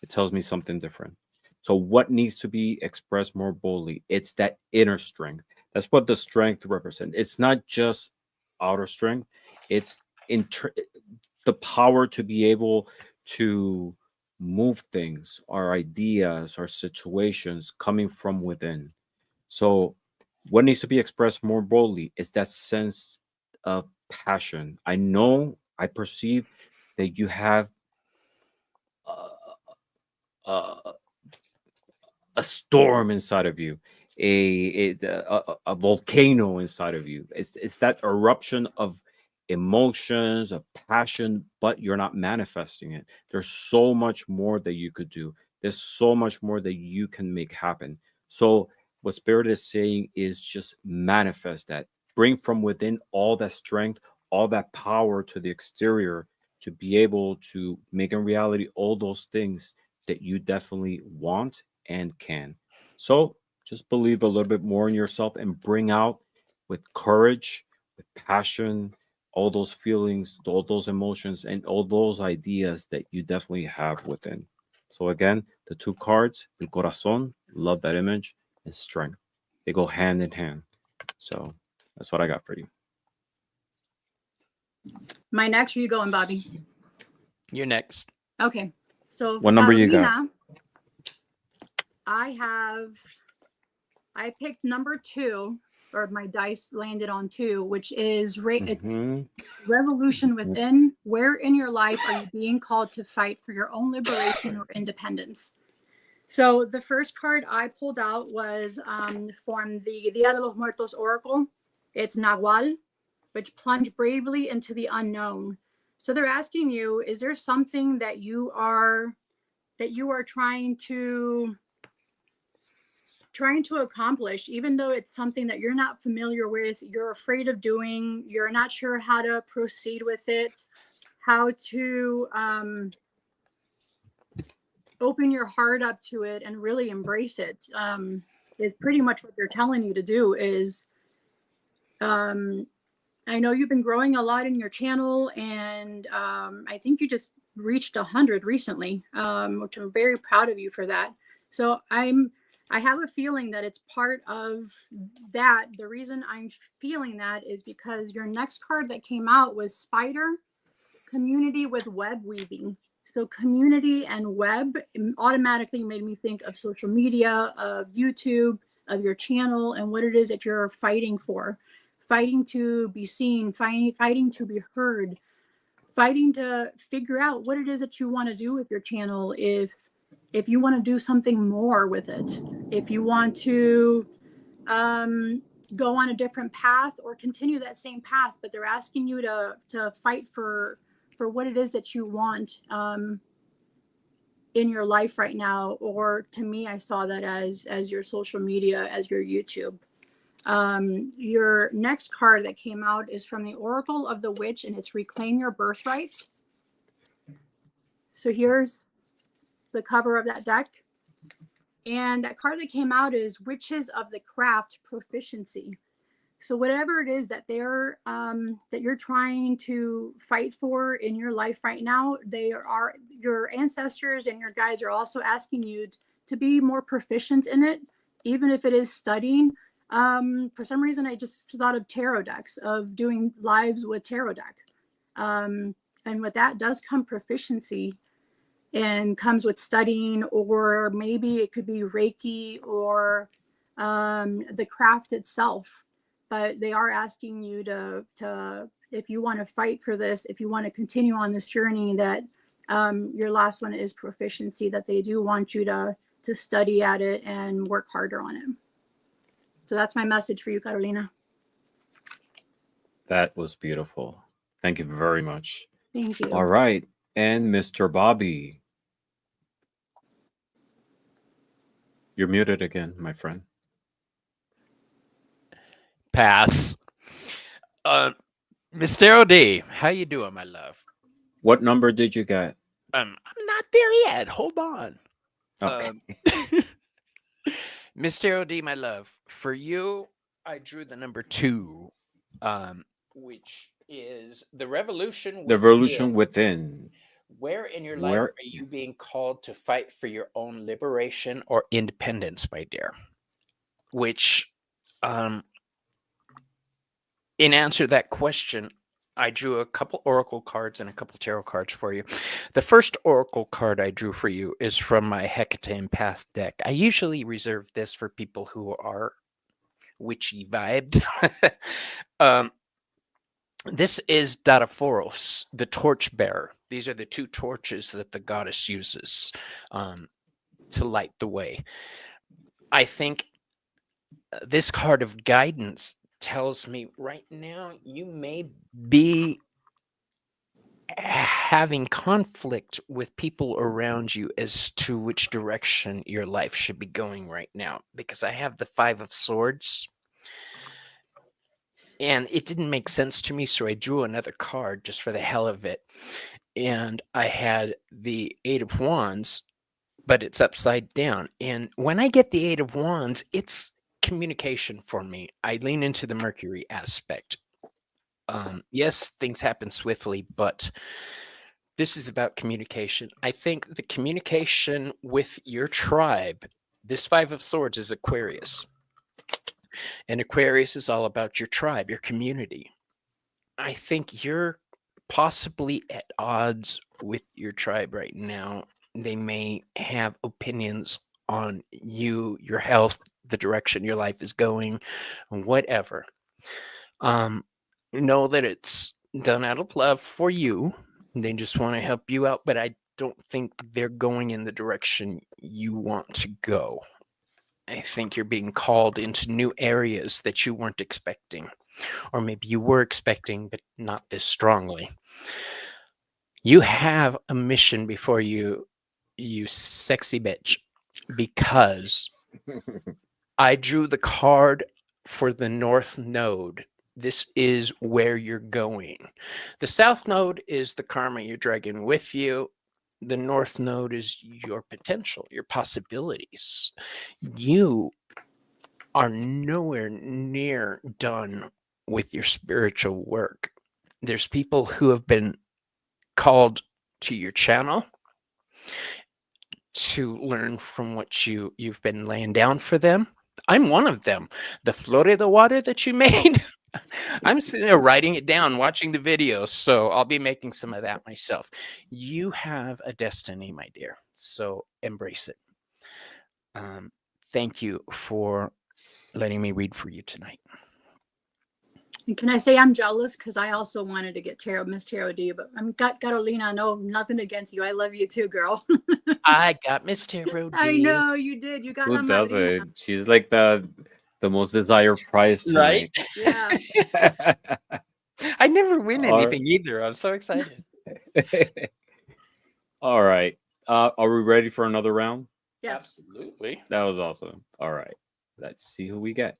it tells me something different. So, what needs to be expressed more boldly? It's that inner strength. That's what the strength represents. It's not just outer strength, it's the power to be able to move things, our ideas, our situations coming from within. So, what needs to be expressed more boldly is that sense of passion. I know, I perceive that you have a, a storm inside of you, a volcano inside of you. It's that eruption of emotions, of passion, but you're not manifesting it. There's so much more that you could do. There's so much more that you can make happen. So what Spirit is saying is just manifest that. Bring from within all that strength, all that power to the exterior to be able to make in reality all those things that you definitely want and can. So just believe a little bit more in yourself and bring out with courage, with passion, all those feelings, all those emotions, and all those ideas that you definitely have within. So again, the two cards, el corazón, love that image, and strength. They go hand in hand. So that's what I got for you. My next, are you going, Bobby? You're next. Okay. So What number you got? Carolina, I picked number 2, or my dice landed on 2, which is it's Mhm. revolution within. Where in your life are you being called to fight for your own liberation or independence? So the first card I pulled out was from the Dia de los Muertos Oracle. It's Nahual, which plunge bravely into the unknown. So they're asking you, is there something that you are trying to accomplish, even though it's something that you're not familiar with, you're afraid of doing, you're not sure how to proceed with it, how to open your heart up to it and really embrace it, is pretty much what they're telling you to do. Is I know you've been growing a lot in your channel, and I think you just reached 100 recently, which I'm very proud of you for that. So I have a feeling that it's part of that. The reason I'm feeling that is because your next card that came out was Spider, Community with Web Weaving. So community and web automatically made me think of social media, of YouTube, of your channel, and what it is that you're fighting for. Fighting to be seen, fighting to be heard, fighting to figure out what it is that you want to do with your channel. If you want to do something more with it, if you want to go on a different path or continue that same path, but they're asking you to fight for what it is that you want in your life right now. Or to me, I saw that as your social media, as your YouTube. Your next card that came out is from the Oracle of the Witch, and it's Reclaim Your Birthright. So here's the cover of that deck. And that card that came out is Witches of the Craft Proficiency. So whatever it is that they're that you're trying to fight for in your life right now, your ancestors and your guides are also asking you to be more proficient in it, even if it is studying. For some reason, I just thought of tarot decks, of doing lives with tarot deck. And with that does come proficiency, and comes with studying, or maybe it could be Reiki or the craft itself. But they are asking you to if you want to fight for this, if you want to continue on this journey, that your last one is proficiency, that they do want you to study at it and work harder on it. So that's my message for you, Carolina. That was beautiful. Thank you very much. Thank you. All right. And Mr. Bobby. You're muted again, my friend. Pass. Mr. D, how you doing, my love? What number did you get? I'm not there yet. Hold on. Okay. Mr. D, my love, for you, I drew the number 2, which is the revolution. The revolution within. Where in your life are you being called to fight for your own liberation or independence, my dear? Which, in answer to that question, I drew a couple oracle cards and a couple tarot cards for you. The first oracle card I drew for you is from my Hecate Path deck. I usually reserve this for people who are witchy vibed. um, this is Dataphoros, the torchbearer. These are the two torches that the goddess uses to light the way. I think this card of guidance tells me right now you may be having conflict with people around you as to which direction your life should be going right now, because I have the 5 of Swords and it didn't make sense to me, so I drew another card just for the hell of it, and I had the 8 of Wands, but it's upside down. And when I get the 8 of Wands, it's communication for me. I lean into the Mercury aspect. Yes, things happen swiftly, but this is about communication. I think the communication with your tribe, this 5 of Swords is Aquarius. And Aquarius is all about your tribe, your community. I think you're possibly at odds with your tribe right now. They may have opinions on you, your health, the direction your life is going, whatever. Know that it's done out of love for you. They just want to help you out, but I don't think they're going in the direction you want to go. I think you're being called into new areas that you weren't expecting, or maybe you were expecting, but not this strongly. You have a mission before you, you sexy bitch, because I drew the card for the North Node. This is where you're going. The South Node is the karma you're dragging with you. The North Node is your potential, your possibilities. You are nowhere near done with your spiritual work. There's people who have been called to your channel to learn from what you've been laying down for them. I'm one of them. The Flore de Water that you made, I'm sitting there writing it down, watching the videos. So I'll be making some of that myself. You have a destiny, my dear. So embrace it. Thank you for letting me read for you tonight. And can I say I'm jealous because I also wanted to get Miss Tarot D, but I'm got Carolina. No, nothing against you. I love you too, girl. I got Miss Tarot D. I know you did. You got Who La Madrina. doesn't? She's like the most desired prize Right? tonight. Yeah. I never win All anything either. I'm so excited. All right. Are we ready for another round? Yes. Absolutely. That was awesome. All right. Let's see who we get.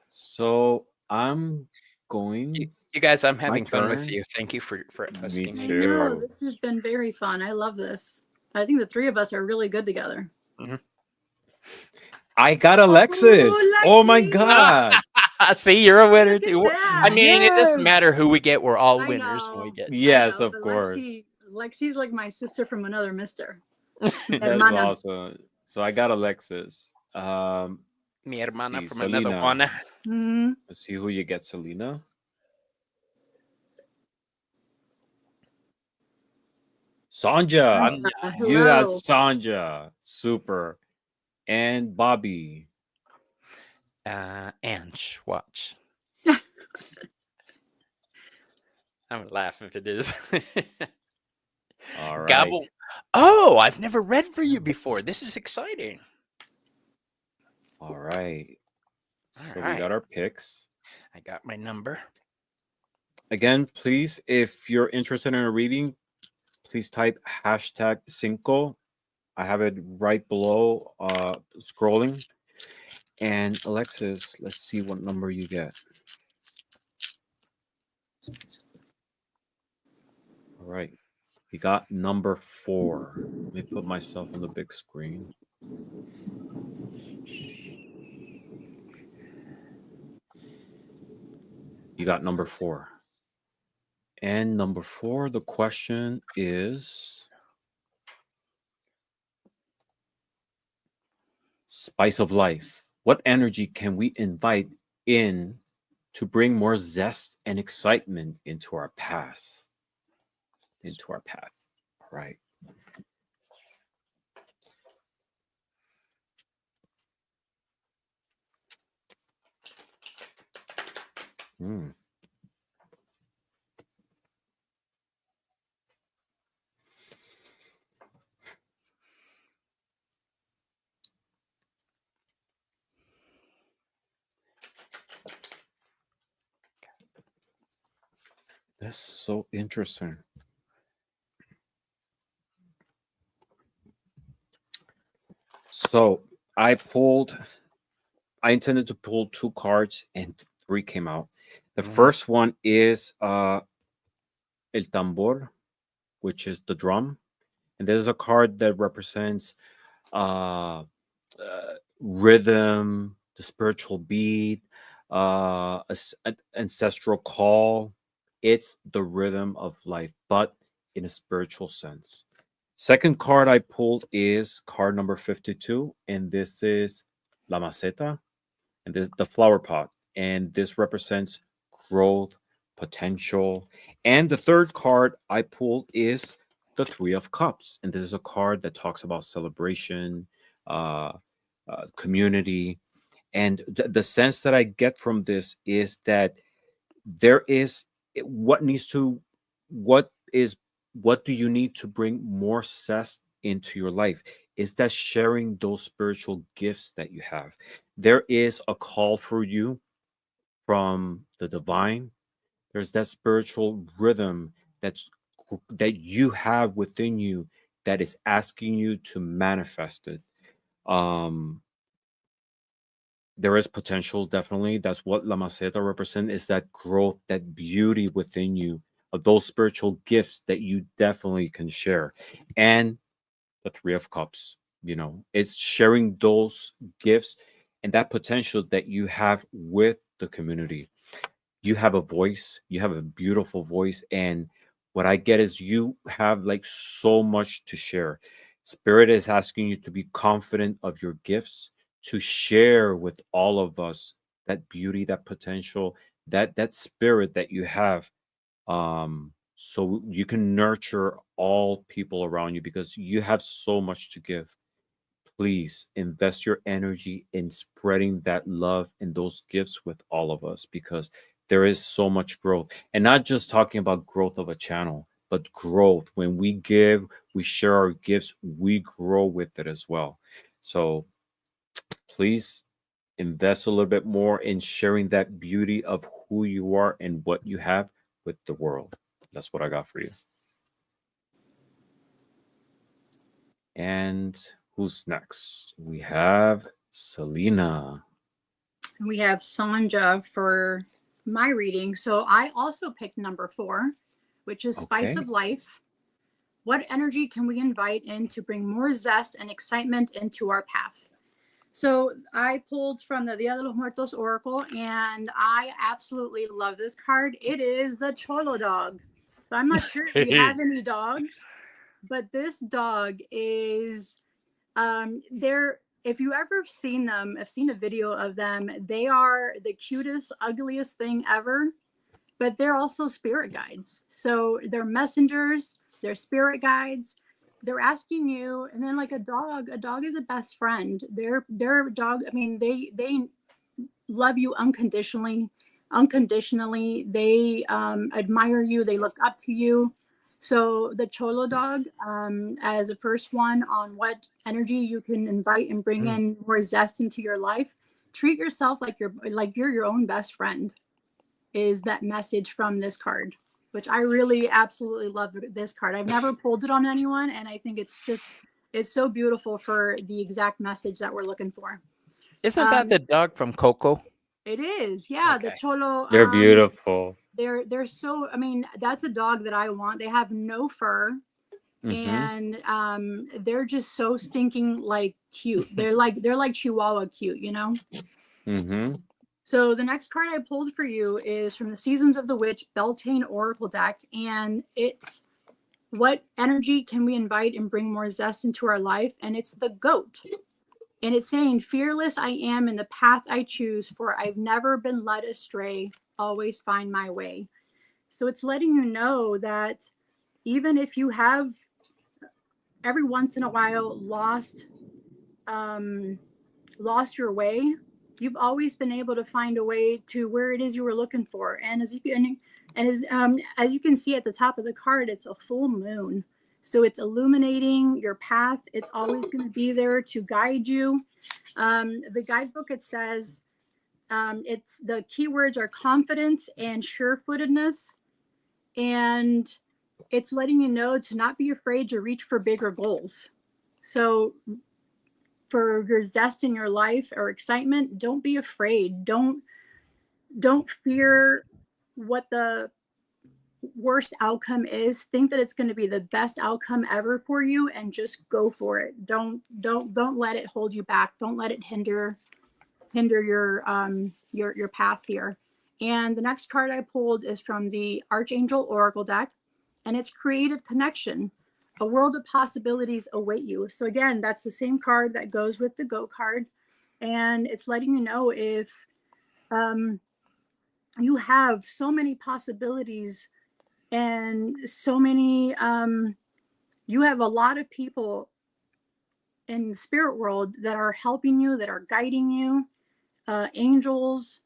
So I'm going. You guys, I'm my having fun with turn. you. Thank you for Me hosting I too. know this has been very fun. I love this. I think the three of us are really good together. I got Alexis. Oh my Lexi! God. See, you're a winner Look at too. that. I mean, it doesn't Yes. matter who we get. We're all I winners when we know. get. Yes, I know, of but course. Lexi's like my sister from another mister. That's Hermana. awesome. So I got Alexis. Mi hermana see, from another Celina. one. Mhm. Let's see who you get, Celina. Sanja. You got Hello. Sanja. Super. And Bobby. Ange, watch. I'm gonna laugh if it is. All right. Gobble. Oh, I've never read for you before. This is exciting. All right. So right. we got our picks. I got my number. Again, please, if you're interested in a reading, please type hashtag Cinco. I have it right below scrolling. And Alexis, let's see what number you get. All right. You got number 4. Let me put myself on the big screen. You got number 4. And number 4, the question is spice of life. What energy can we invite in to bring more zest and excitement into our path. All right. Mm. That's so interesting. So I intended to pull 2 cards and 3 came out. The first one is El Tambor, which is the drum. And there's a card that represents uh, rhythm, the spiritual beat, ancestral call. It's the rhythm of life, but in a spiritual sense. Second card I pulled is card number 52, and this is La Maceta, and this is the flower pot, and this represents growth, potential. And the third card I pulled is the Three of Cups, and this is a card that talks about celebration, uh, community, and the sense that I get from this is that there is what needs to what is what do you need to bring more zest into your life is that sharing those spiritual gifts that you have. There is a call for you from the divine. There's that spiritual rhythm that you have within you that is asking you to manifest it. um there is potential, definitely. That's what La Maceta represents, is that growth, that beauty within you, of those spiritual gifts that you definitely can share. And the Three of Cups, it's sharing those gifts and that potential that you have with the community. You have a voice, you have a beautiful voice, and what I get is you have like so much to share. Spirit is asking you to be confident of your gifts, to share with all of us that beauty, that potential, that spirit that you have, so you can nurture all people around you because you have so much to give. Please invest your energy in spreading that love and those gifts with all of us, because there is so much growth. And not just talking about growth of a channel, but growth. When we give, we share our gifts, we grow with it as well. So please invest a little bit more in sharing that beauty of who you are and what you have with the world. That's what I got for you. And who's next? We have Celina. We have Sanja for my reading. So I also picked number 4, which is Spice Okay. of Life. What energy can we invite in to bring more zest and excitement into our path? So I pulled from the Dia de los Muertos Oracle, and I absolutely love this card. It is the Cholo dog. So I'm not sure if you have any dogs, but this dog is they're, if you ever seen them, I've seen a video of them. They are the cutest, ugliest thing ever, but they're also spirit guides. So they're messengers, they're spirit guides. They're asking you, and then like a dog is a best friend. Their dog, I mean, they love you unconditionally. They admire you, they look up to you. So the Cholo dog, as a first one on what energy you can invite and bring in more zest into your life. Treat yourself like you're your own best friend, is that message from this card, which I really absolutely love this card. I've never pulled it on anyone, and I think it's so beautiful for the exact message that we're looking for. Isn't that the dog from Coco? It is, yeah. Okay. The Cholo. They're beautiful. They're so. I mean, that's a dog that I want. They have no fur, and they're just so stinking like cute. They're like Chihuahua cute, you know. So the next card I pulled for you is from the Seasons of the Witch Beltane Oracle deck, and it's what energy can we invite and bring more zest into our life, and it's the goat. And it's saying, fearless I am in the path I choose, for I've never been led astray, always find my way. So it's letting you know that even if you have every once in a while lost your way, you've always been able to find a way to where it is you were looking for. And as you can see at the top of the card, it's a full moon. So it's illuminating your path. It's always going to be there to guide you. The guidebook, it says, it's the keywords are confidence and sure-footedness. And it's letting you know to not be afraid to reach for bigger goals. So for your zest in your life or excitement, don't be afraid. Don't fear what the worst outcome is. Think that it's going to be the best outcome ever for you, and just go for it. Don't let it hold you back. Don't let it hinder your path here. And the next card I pulled is from the Archangel Oracle deck, and it's creative connection. A world of possibilities await you. So again, that's the same card that goes with the Go card, and it's letting you know if you have so many possibilities and so many you have a lot of people in the spirit world that are helping you, that are guiding you, angels,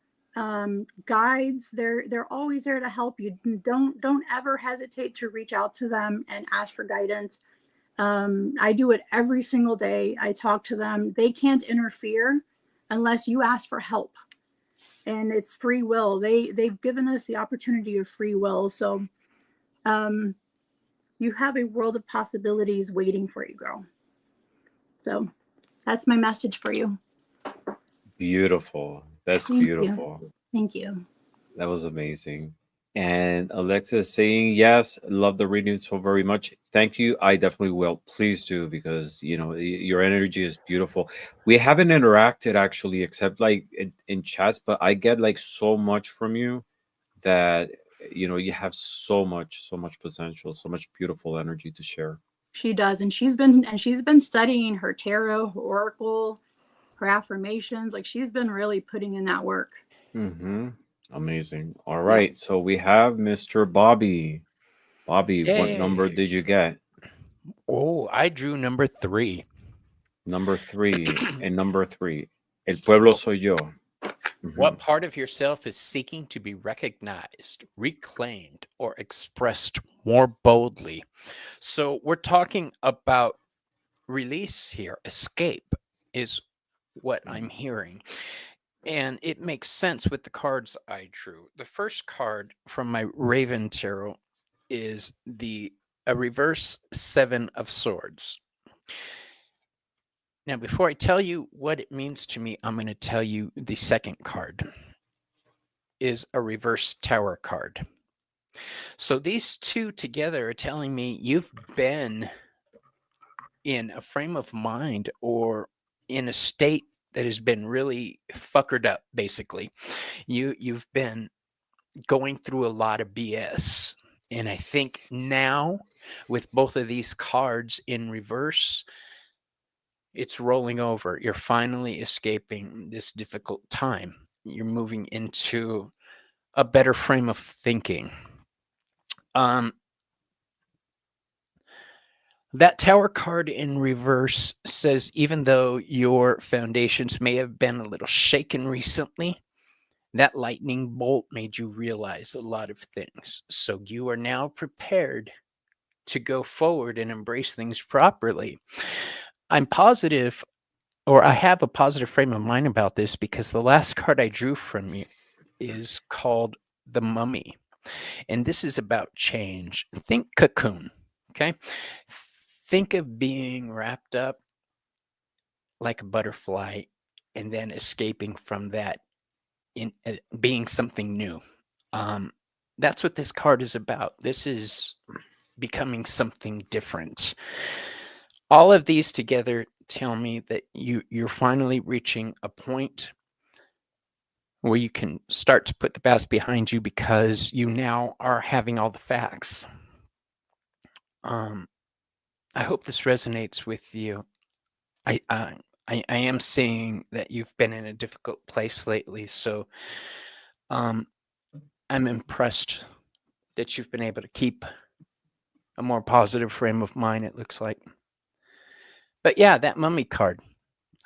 guides. They're always there to help you. Don't ever hesitate to reach out to them and ask for guidance. I do it every single day. I talk to them. They can't interfere unless you ask for help, and it's free will. They've given us the opportunity of free will. So you have a world of possibilities waiting for you, girl. So that's my message for you. Beautiful. That's Thank beautiful. you. Thank you. That was amazing. And Alexa is saying, yes, love the reading so very much. Thank you. I definitely will. Please do, because, your energy is beautiful. We haven't interacted actually, except like in chats, but I get like so much from you that, you have so much potential, so much beautiful energy to share. She does. And she's been studying her tarot, her oracle, her affirmations. Like, she's been really putting in that work. Mm-hmm. Amazing. All right. So we have Mr. Bobby. Bobby, what number Yay. did you get? Oh, I drew number 3. Number 3. And number 3. El Pueblo Soy Yo. Mhm. What part of yourself is seeking to be recognized, reclaimed, or expressed more boldly? So we're talking about release here. Escape is what I'm hearing. And it makes sense with the cards I drew. The first card from my Raven Tarot is a reverse 7 of Swords. Now, before I tell you what it means to me, I'm going to tell you the second card is a reverse Tower card. So these two together are telling me you've been in a frame of mind or in a state that has been really fuckered up, basically. You've been going through a lot of BS. And I think now, with both of these cards in reverse, it's rolling over. You're finally escaping this difficult time. You're moving into a better frame of thinking. That Tower card in reverse says, even though your foundations may have been a little shaken recently, that lightning bolt made you realize a lot of things. So you are now prepared to go forward and embrace things properly. I'm positive, or I have a positive frame of mind about this, because the last card I drew from you is called the Mummy. And this is about change. Think cocoon, okay? Think of being wrapped up like a butterfly and then escaping from that in being something new. That's what this card is about. This is becoming something different. All of these together tell me that you're finally reaching a point where you can start to put the past behind you, because you now are having all the facts. I hope this resonates with you. I am seeing that you've been in a difficult place lately, so I'm impressed that you've been able to keep a more positive frame of mind, it looks like. But yeah, that mummy card,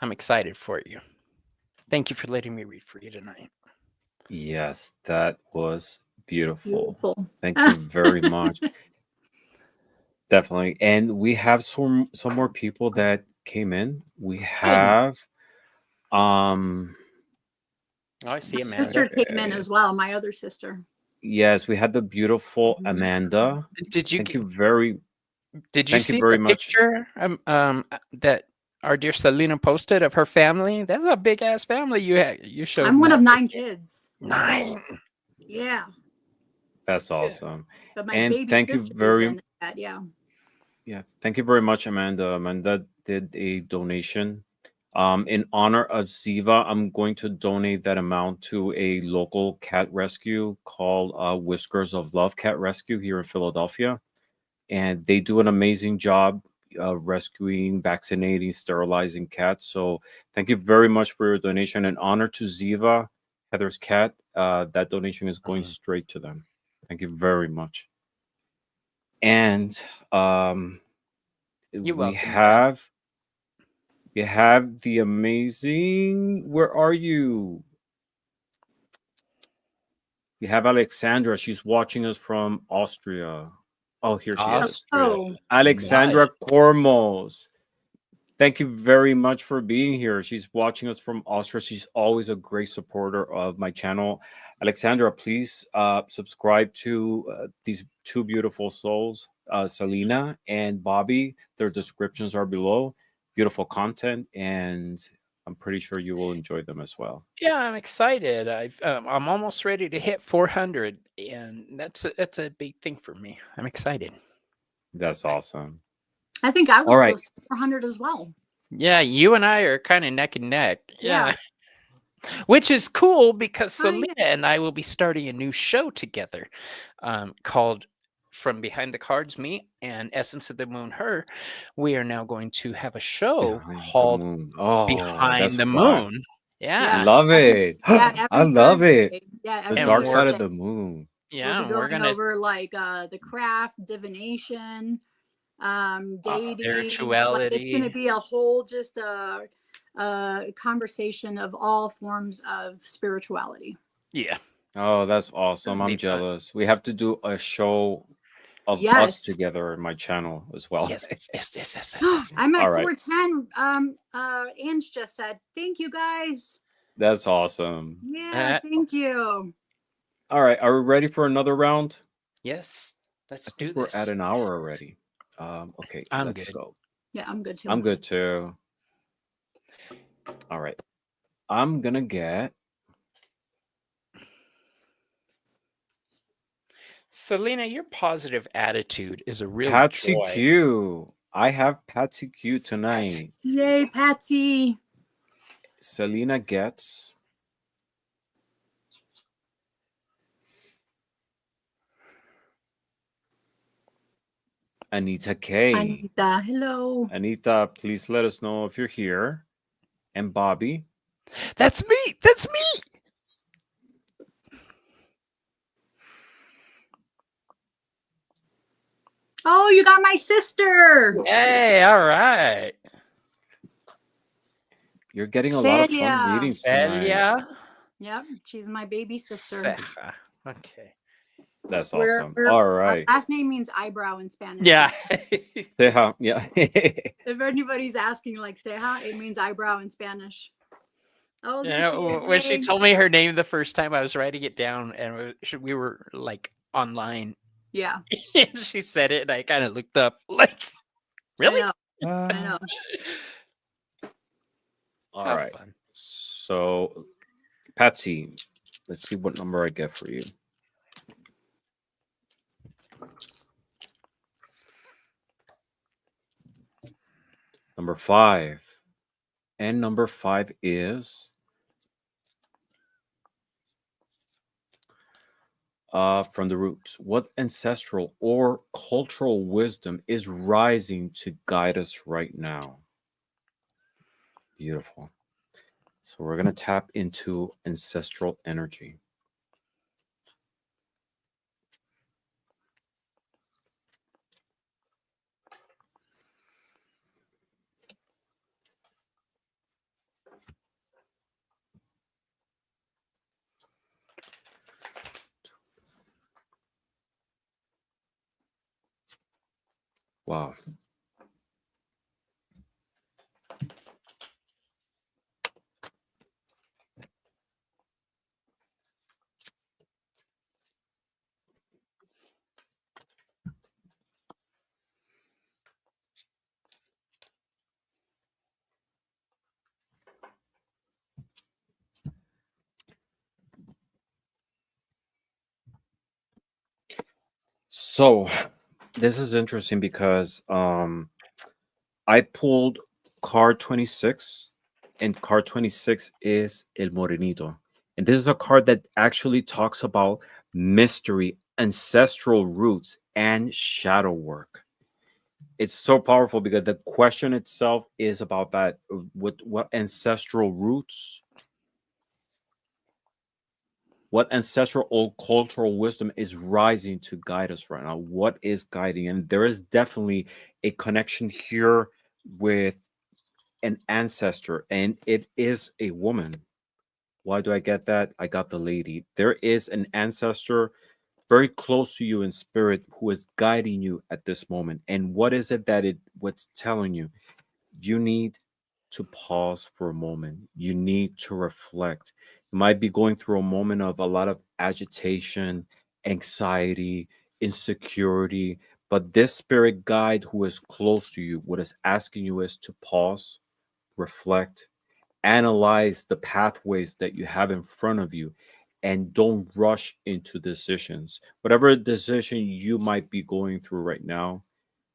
I'm excited for you. Thank you for letting me read for you tonight. Yes, that was beautiful. Beautiful. Thank you very much. Definitely. And we have some more people that came in. We have Oh, I see My Amanda. sister came in as well. My other sister. yes, we had the beautiful Amanda. Did you Thank get, you very did you thank you see very the much. picture that our dear Celina posted of her family? That's a big ass family you showed. I'm in one that of 9 picture. kids. 9. Yeah. That's Yeah. awesome. But my And baby thank you sister is very in that. Yeah. yeah, thank you very much, Amanda. Amanda did a donation. In honor of Ziva, I'm going to donate that amount to a local cat rescue called Whiskers of Love Cat Rescue here in Philadelphia. And they do an amazing job rescuing, vaccinating, sterilizing cats. So thank you very much for your donation. In honor to Ziva, Heather's cat, that donation is going straight to them. Thank you very much. And You're we welcome. have the amazing, where are you? We have Alexandra. She's watching us from Austria. Oh, here she is. Oh, Alexandra Cormos. Thank you very much for being here. She's watching us from Austria. She's always a great supporter of my channel. Alexandra, please subscribe to these two beautiful souls, Celina and Bobby. Their descriptions are below. Beautiful content, and I'm pretty sure you will enjoy them as well. Yeah, I'm excited. I'm almost ready to hit 400, and that's a big thing for me. I'm excited. That's awesome. I think I was All right. close to 400 as well. Yeah, you and I are kind of neck and neck. Yeah. Which is cool because Oh, Celina and I will be starting a new show together called From Behind the Cards, me and Essence of the Moon, her. We are now going to have a show Behind the called moon. Oh, Behind that's the right. Moon. Yeah. Love it. Yeah, I every love Thursday. it. Yeah, The every dark side of Thursday. the moon. Yeah, We'll be we're going gonna over like the craft, divination, deities. Like, it's spirituality. going to be a whole just a conversation of all forms of spirituality. Yeah. Oh, that's awesome. It'll I'm be fun. jealous. We have to do a show of us Yes. together in my channel as well. Yes. I'm at All right. 410. Ange just said, thank you guys. That's awesome. Yeah, thank you. All right. Are we ready for another round? Yes. Let's I do think we're this. at an hour already. Okay, I'm let's good. go. Yeah, I'm good too. I'm good too. All right. I'm gonna get Celina, your positive attitude is a real Patsy joy. Q. I have Patsy Q tonight. Yay, Patsy. Celina gets Anita K. Anita, hello. Anita, please let us know if you're here. And Bobby. That's me. That's me. Oh, you got my sister. Hey, all right. You're getting a lot of fun Celia. readings tonight. Celia. Yep, she's my baby sister. Ceja. Okay. That's awesome. Her All right. last name means eyebrow in Spanish. Yeah. Ceja, yeah. If anybody's asking, like, Ceja, it means eyebrow in Spanish. Oh, there she is. When she Yay. told me her name the first time, I was writing it down, and we were like online. Yeah. She said it, and I kind of looked up, like, really? I know. All How right. fun. So, Patsy, let's see what number I get for you. Number 5. And number 5 is from the roots. What ancestral or cultural wisdom is rising to guide us right now? Beautiful. So we're going to tap into ancestral energy. Wow. So this is interesting because I pulled card 26, and card 26 is El Morenito. And this is a card that actually talks about mystery, ancestral roots, and shadow work. It's so powerful because the question itself is about that. What ancestral roots, what ancestral old cultural wisdom is rising to guide us right now? What is guiding? And there is definitely a connection here with an ancestor, and it is a woman. Why do I get that? I got the lady. There is an ancestor very close to you in spirit who is guiding you at this moment. And what is it that what's telling you? You need to pause for a moment. You need to reflect. You might be going through a moment of a lot of agitation, anxiety, insecurity, but this spirit guide who is close to you, what is asking you is to pause, reflect, analyze the pathways that you have in front of you, and don't rush into decisions. Whatever decision you might be going through right now,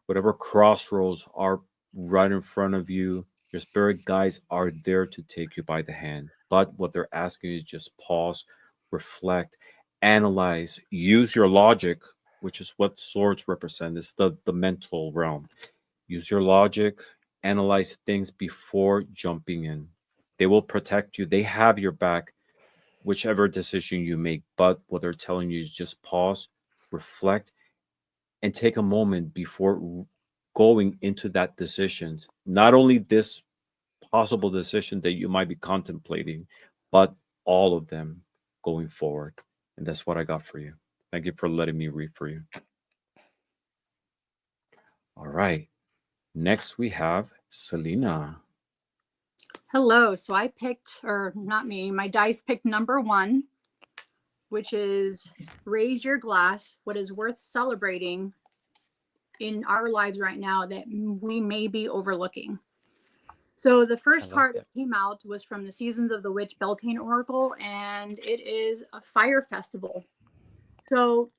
whatever crossroads are right in front of you, your spirit guides are there to take you by the hand. But what they're asking is just pause, reflect, analyze, use your logic, which is what swords represent. It's the mental realm. Use your logic, analyze things before jumping in. They will protect you. They have your back, whichever decision you make. But what they're telling you is just pause, reflect, and take a moment before going into that decisions. Not only this possible decision that you might be contemplating, but all of them going forward. And that's what I got for you. Thank you for letting me read for you. All right. Next, we have Celina. Hello. So I picked, or not me, my dice picked number 1, which is raise your glass. What is worth celebrating in our lives right now that we may be overlooking? So the first card that came out was from the Seasons of the Witch Beltane Oracle, and it is a fire festival. So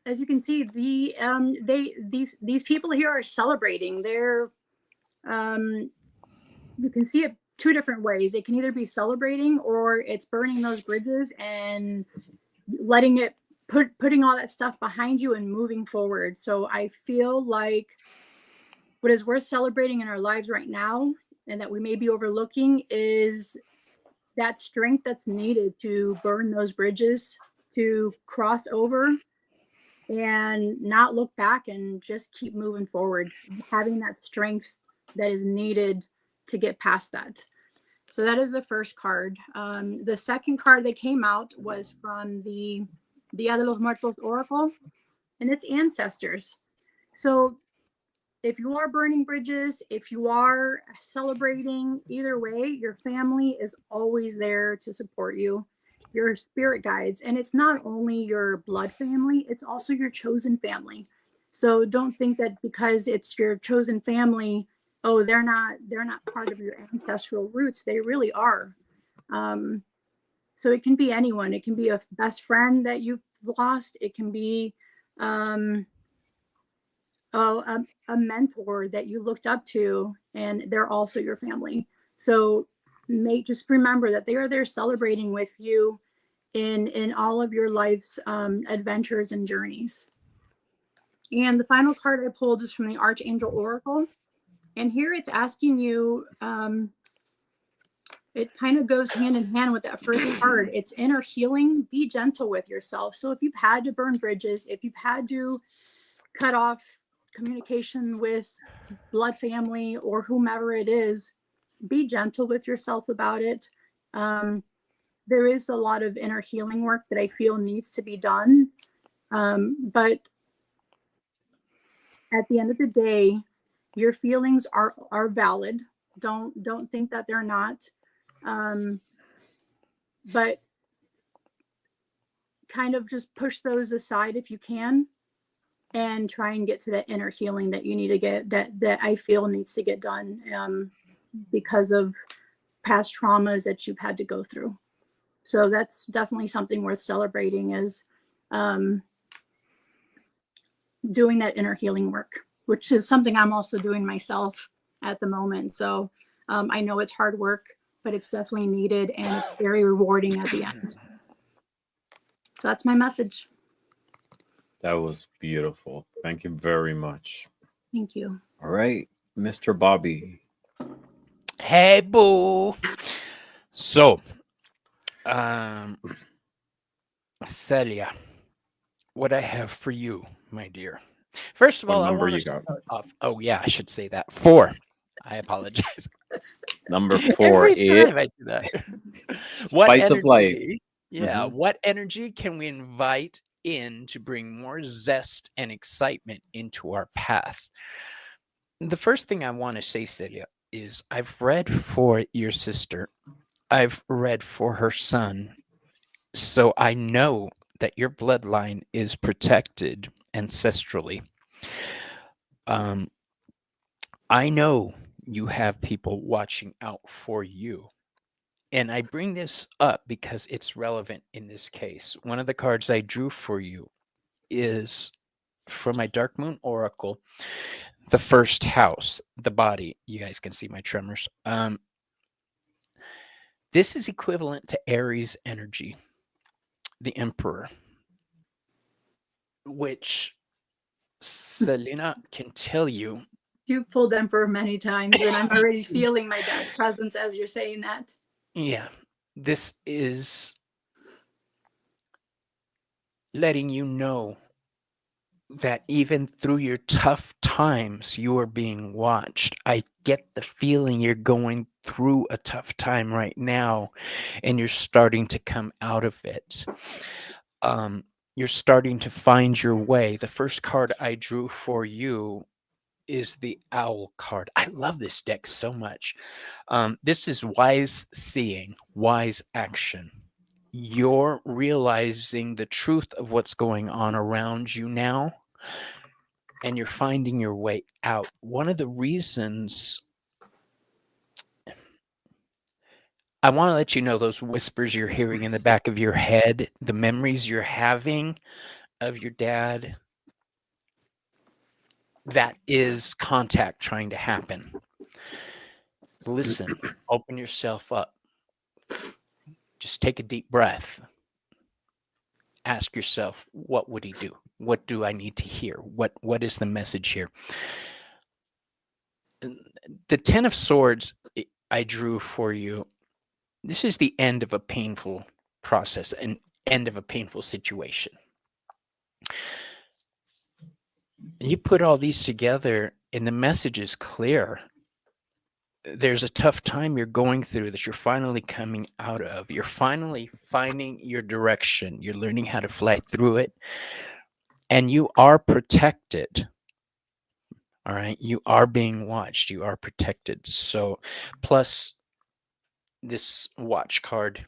as you can see, these people here are celebrating. They're you can see it 2 different ways. It can either be celebrating, or it's burning those bridges and letting it putting all that stuff behind you and moving forward. So I feel like what is worth celebrating in our lives right now and that we may be overlooking is that strength that's needed to burn those bridges, to cross over and not look back and just keep moving forward, having that strength that is needed to get past that. So that is the first card. The second card that came out was from the Dia de los Muertos Oracle, and it's ancestors. So if you are burning bridges, if you are celebrating, either way, your family is always there to support you, your spirit guides. And it's not only your blood family, it's also your chosen family. So don't think that because it's your chosen family, oh, they're not part of your ancestral roots. They really are. So it can be anyone. It can be a best friend that you've lost. It can be a mentor that you looked up to, and they're also your family. So just remember that they are there celebrating with you in all of your life's adventures and journeys. And the final card I pulled is from the Archangel Oracle. And here it's asking you it kind of goes hand in hand with that first card. It's inner healing. Be gentle with yourself. So if you've had to burn bridges, if you've had to cut off communication with blood family or whomever it is, be gentle with yourself about it. There is a lot of inner healing work that I feel needs to be done. But at the end of the day, your feelings are valid. Don't think that they're not. But kind of just push those aside if you can, and try and get to that inner healing that you need to get, that I feel needs to get done, because of past traumas that you've had to go through. So that's definitely something worth celebrating, is doing that inner healing work, which is something I'm also doing myself at the moment. So I know it's hard work, but it's definitely needed, and it's very rewarding at the end. So that's my message. That was beautiful. Thank you very much. Thank you. All right, Mr. Bobby. Hey, boo. So, Celia, what I have for you, my dear. First of What all, I number want to you got? start off. Oh, yeah, I should say that. 4. I apologize. Number 4 Every is time I do that. Spice of Life. Yeah. Mhm. What energy can we invite in to bring more zest and excitement into our path? The first thing I want to say, Celia, is I've read for your sister. I've read for her son. So I know that your bloodline is protected ancestrally. I know you have people watching out for you. And I bring this up because it's relevant in this case. One of the cards I drew for you is from my Dark Moon Oracle, the first house, the body. You guys can see my tremors. This is equivalent to Aries energy, the Emperor, which Celina can tell you. You've pulled Emperor many times, and I'm already feeling my dad's presence as you're saying that. Yeah, this is letting you know that even through your tough times, you are being watched. I get the feeling you're going through a tough time right now, and you're starting to come out of it. You're starting to find your way. The first card I drew for you is the Owl card. I love this deck so much. This is wise seeing, wise action. You're realizing the truth of what's going on around you now, and you're finding your way out. One of the reasons I want to let you know, those whispers you're hearing in the back of your head, the memories you're having of your dad, that is contact trying to happen. Listen, open yourself up. Just take a deep breath. Ask yourself, what would he do? What do I need to hear? What is the message here? The 10 of Swords I drew for you. This is the end of a painful process, an end of a painful situation. You put all these together, and the message is clear. There's a tough time you're going through that you're finally coming out of. You're finally finding your direction. You're learning how to fly through it. And you are protected. All right. You are being watched. You are protected. So, plus this watch card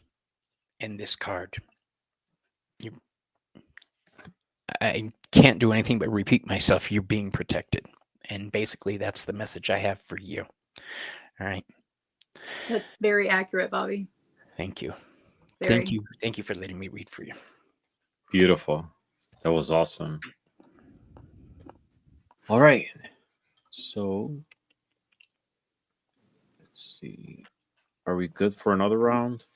and this card, I can't do anything but repeat myself. You're being protected. And basically, that's the message I have for you. All right. That's very accurate, Bobby. Thank you. Very. Thank you. Thank you for letting me read for you. Beautiful. That was awesome. All right. So let's see. Are we good for another round?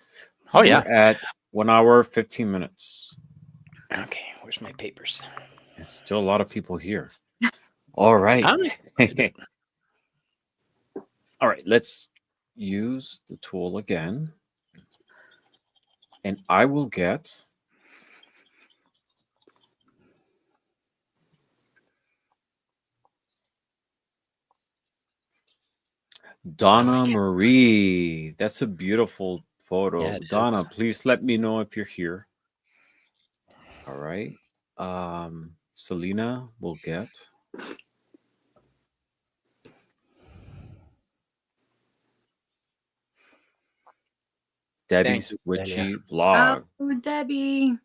Oh, yeah. We're at 1 hour, 15 minutes. Okay. Where's my papers? There's still a lot of people here. All right. All right. Let's use the tool again. And I will get Donna Marie. That's a beautiful photo. Yeah, it Donna, is. please let me know if you're here. All right. Celina will get Debbie's you, Celia. witchy vlog. Oh, Debbie.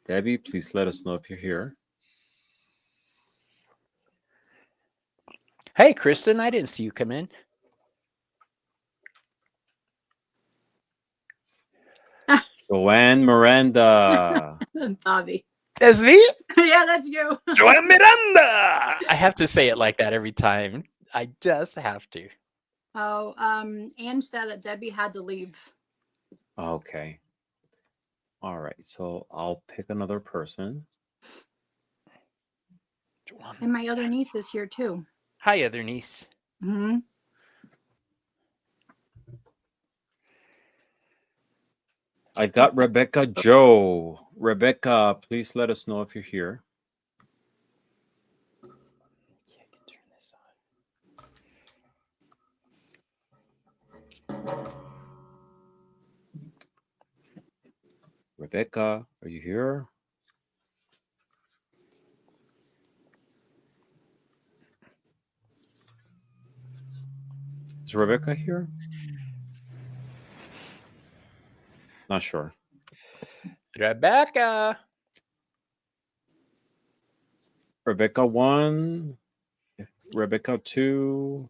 Debbie, please let us know if you're here. Hey, Kristen, I didn't see you come in. Joanne Miranda. Bobby. That's me, Yeah, that's you. Joan Miranda. I have to say it like that every time. I just have to. Oh, Ange said that Debbie had to leave. Okay. All right. So I'll pick another person. Joan. And my other niece is here too. Hi, other niece. Hmm. I got Rebecca Joe. Rebecca, please let us know if you're here. Yeah, I can turn this on. Rebecca, are you here? Is Rebecca here? Not sure. Rebecca. Rebecca 1, Rebecca 2,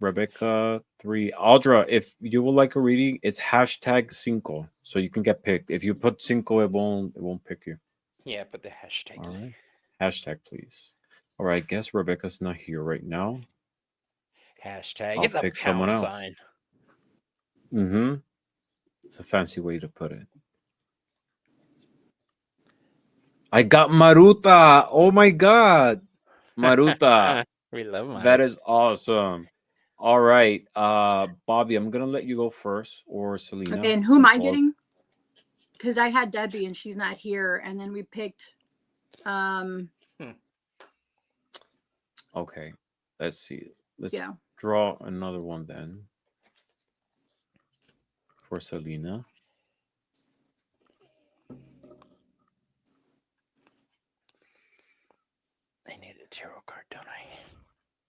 Rebecca 3. Audra, if you would like a reading, it's hashtag Cinco, so you can get picked. If you put Cinco, it won't pick you. Yeah, put the hashtag. All right. Hashtag, please. All right, I guess Rebecca's not here right now. Hashtag. I'll It's a pick someone pound else. sign. Mm-hmm. It's a fancy way to put it. I got Maruta. Oh my god. Maruta. We love Maru. That is awesome. All right. Bobby, I'm gonna let you go first, or Celina. Okay, and who am I Well, getting? Because I had Debbie and she's not here, and then we picked. Okay. Let's see. Let's Yeah. draw another one then for Celina. I need a tarot card, don't I?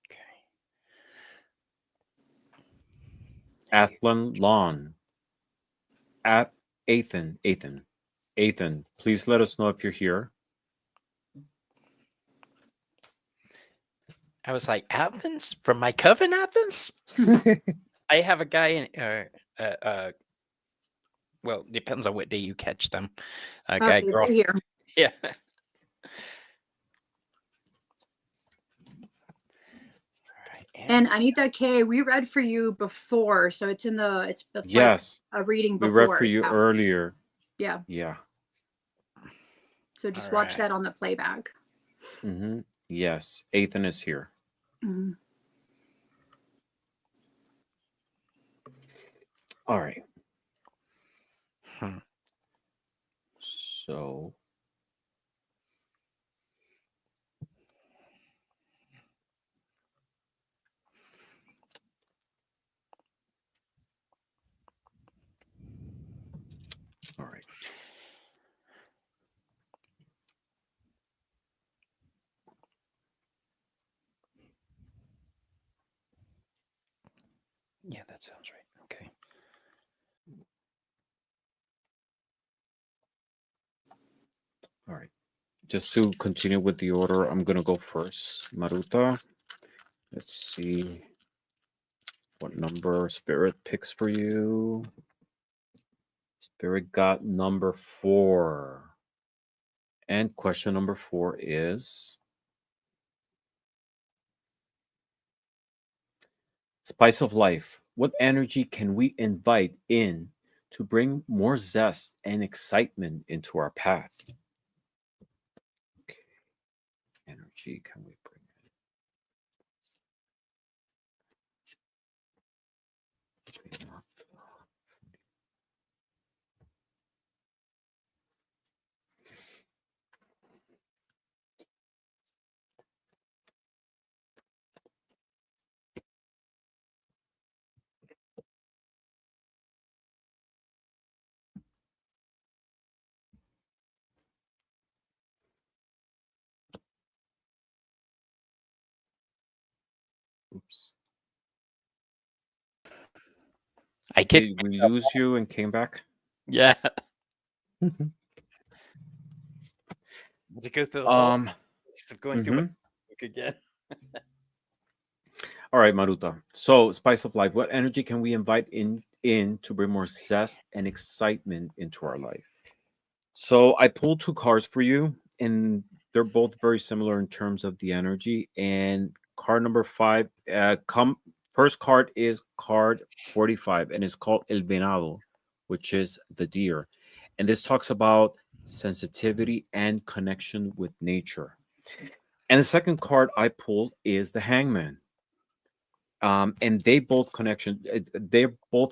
Okay. Athlon Lawn. At Ethan. Ethan, please let us know if you're here. I was like, Athens? From my coven, Athens? I have a guy in, well, depends on what day you catch them. Guy, Okay, girl. they're here. Yeah. And Anita K, we read for you before, so it's in the it's Yes. like a reading We before. read for you Yeah. earlier. Yeah. Yeah. So just All watch right. that on the playback. Mm-hmm. Yes. Ethan is here. Mhm. All right. Hmm. So all right. Yeah, that sounds right. Okay. All right. Just to continue with the order, I'm gonna go first. Maruta. Let's see what number Spirit picks for you. Spirit got number 4. And question number 4 is Spice of Life. What energy can we invite in to bring more zest and excitement into our path? Okay. Energy can we bring Oops. I Did kicked. we lose you and came back? Yeah. To go through the whole Um. process of going through my mhm. book again. All right, Maruta. So, spice of life. What energy can we invite in to bring more zest and excitement into our life? So, I pulled two cards for you, and they're both very similar in terms of the energy. And card number 5, first card is card 45, and it's called El Venado, which is the deer. And this talks about sensitivity and connection with nature. And the second card I pulled is the Hangman, and they're both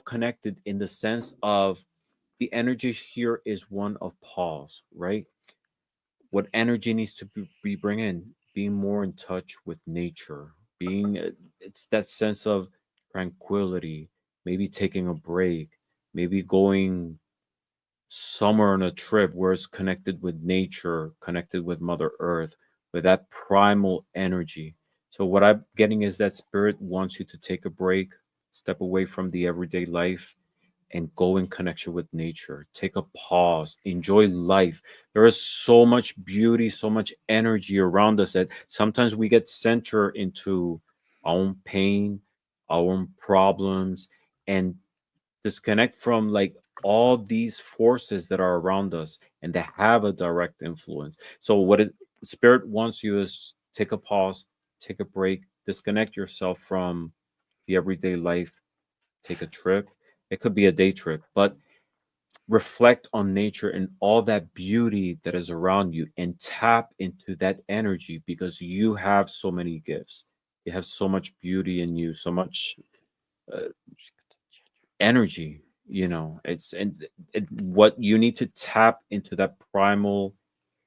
connected in the sense of the energy here is one of pause, right? What energy needs to be bringing, being more in touch with nature, being it's that sense of tranquility, maybe taking a break, maybe going somewhere on a trip where it's connected with nature, connected with Mother Earth, with that primal energy. So, what I'm getting is that spirit wants you to take a break, step away from the everyday life, and go in connection with nature. Take a pause, enjoy life. There is so much beauty, so much energy around us that sometimes we get centered into our own pain, our own problems, and disconnect from like all these forces that are around us and that have a direct influence. So spirit wants you is take a pause, take a break, disconnect yourself from the everyday life, take a trip. It could be a day trip, but reflect on nature and all that beauty that is around you and tap into that energy because you have so many gifts. You have so much beauty in you, so much uh, energy, it's what you need to tap into that primal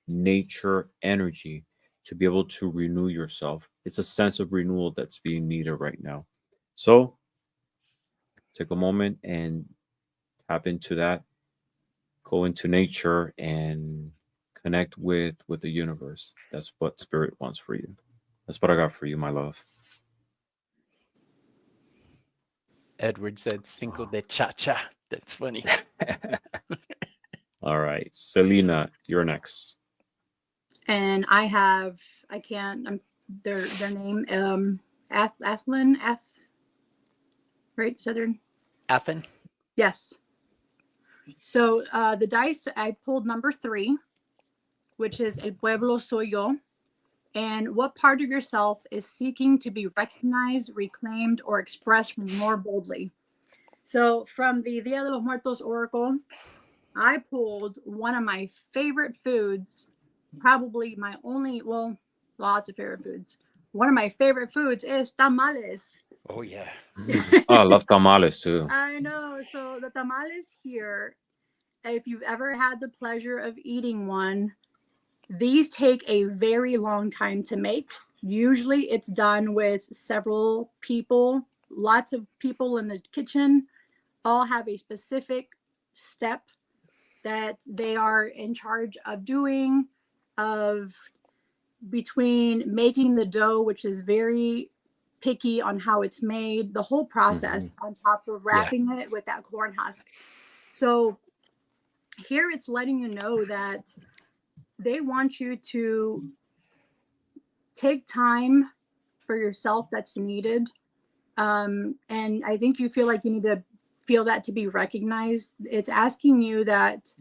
nature energy to be able to renew yourself. It's a sense of renewal that's being needed right now. So take a moment and tap into that, go into nature and connect with the universe. That's what spirit wants for you. That's what I got for you, my love. Edward said Cinco de Cha-Cha. That's funny. All right, Celina, you're next. And I can't, their name, Athlin, right? Southern. Athen? Yes. So the dice, I pulled number 3, which is El Pueblo Soy Yo. And what part of yourself is seeking to be recognized, reclaimed, or expressed more boldly? So from the Dia de los Muertos Oracle, I pulled one of my favorite foods, probably my only, well, lots of favorite foods. One of my favorite foods is tamales. Oh, yeah. Oh, I love tamales too. I know. So the tamales here, if you've ever had the pleasure of eating one, these take a very long time to make. Usually it's done with several people, lots of people in the kitchen, all have a specific step that they are in charge of doing, of between making the dough, which is very picky on how it's made, the whole process on top of Yeah. wrapping it with that corn husk. So here it's letting you know that they want you to take time for yourself that's needed. And I think you feel like you need to feel that to be recognized. It's asking you that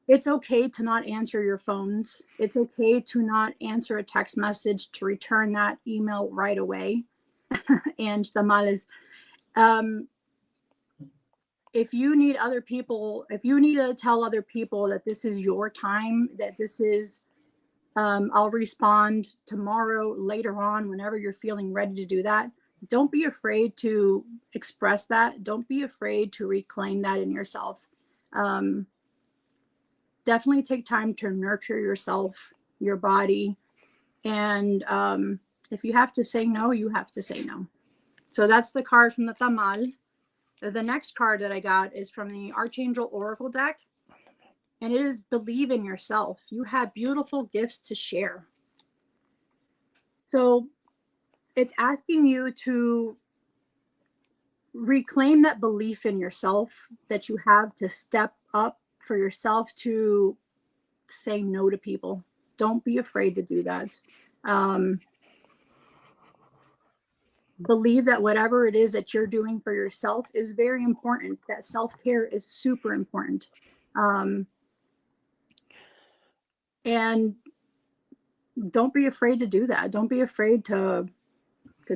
it's okay to not answer your phones. It's okay to not answer a text message, to return that email right away. And tamales. If you need other people, if you need to tell other people that this is your time, that this is, I'll respond tomorrow, later on, whenever you're feeling ready to do that. Don't be afraid to express that. Don't be afraid to reclaim that in yourself. Definitely take time to nurture yourself, your body. And if you have to say no, you have to say no. So that's the card from the tamal. The next card that I got is from the Archangel Oracle deck. And it is believe in yourself. You have beautiful gifts to share. So it's asking you to reclaim that belief in yourself that you have to step up for yourself, to say no to people. Don't be afraid to do that. Believe that whatever it is that you're doing for yourself is very important. That self-care is super important. And don't be afraid to do that. Don't be afraid to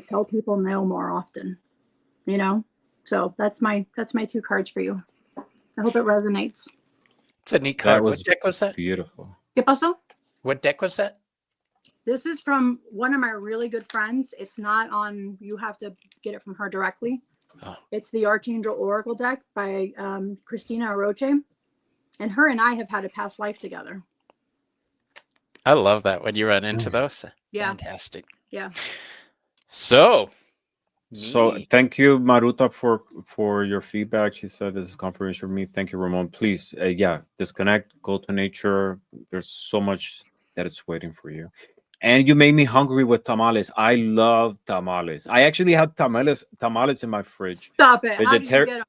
tell people no more often, you know? So that's my 2 cards for you. I hope it resonates. It's a neat That card. was What deck was that? beautiful. ¿Qué pasó? What deck was that? This is from one of my really good friends. It's not on, you have to get it from her directly. Oh. It's the Archangel Oracle deck by Christina Aroche. And her and I have had a past life together. I love that when you run into those. Yeah. Fantastic. Yeah. So thank you, Maruta, for your feedback. She said this is confirmation for me. Thank you, Ramon. Please, disconnect, go to nature. There's so much that it's waiting for you. And you made me hungry with tamales. I love tamales. I actually have tamales in my fridge. Stop it. How do you get them?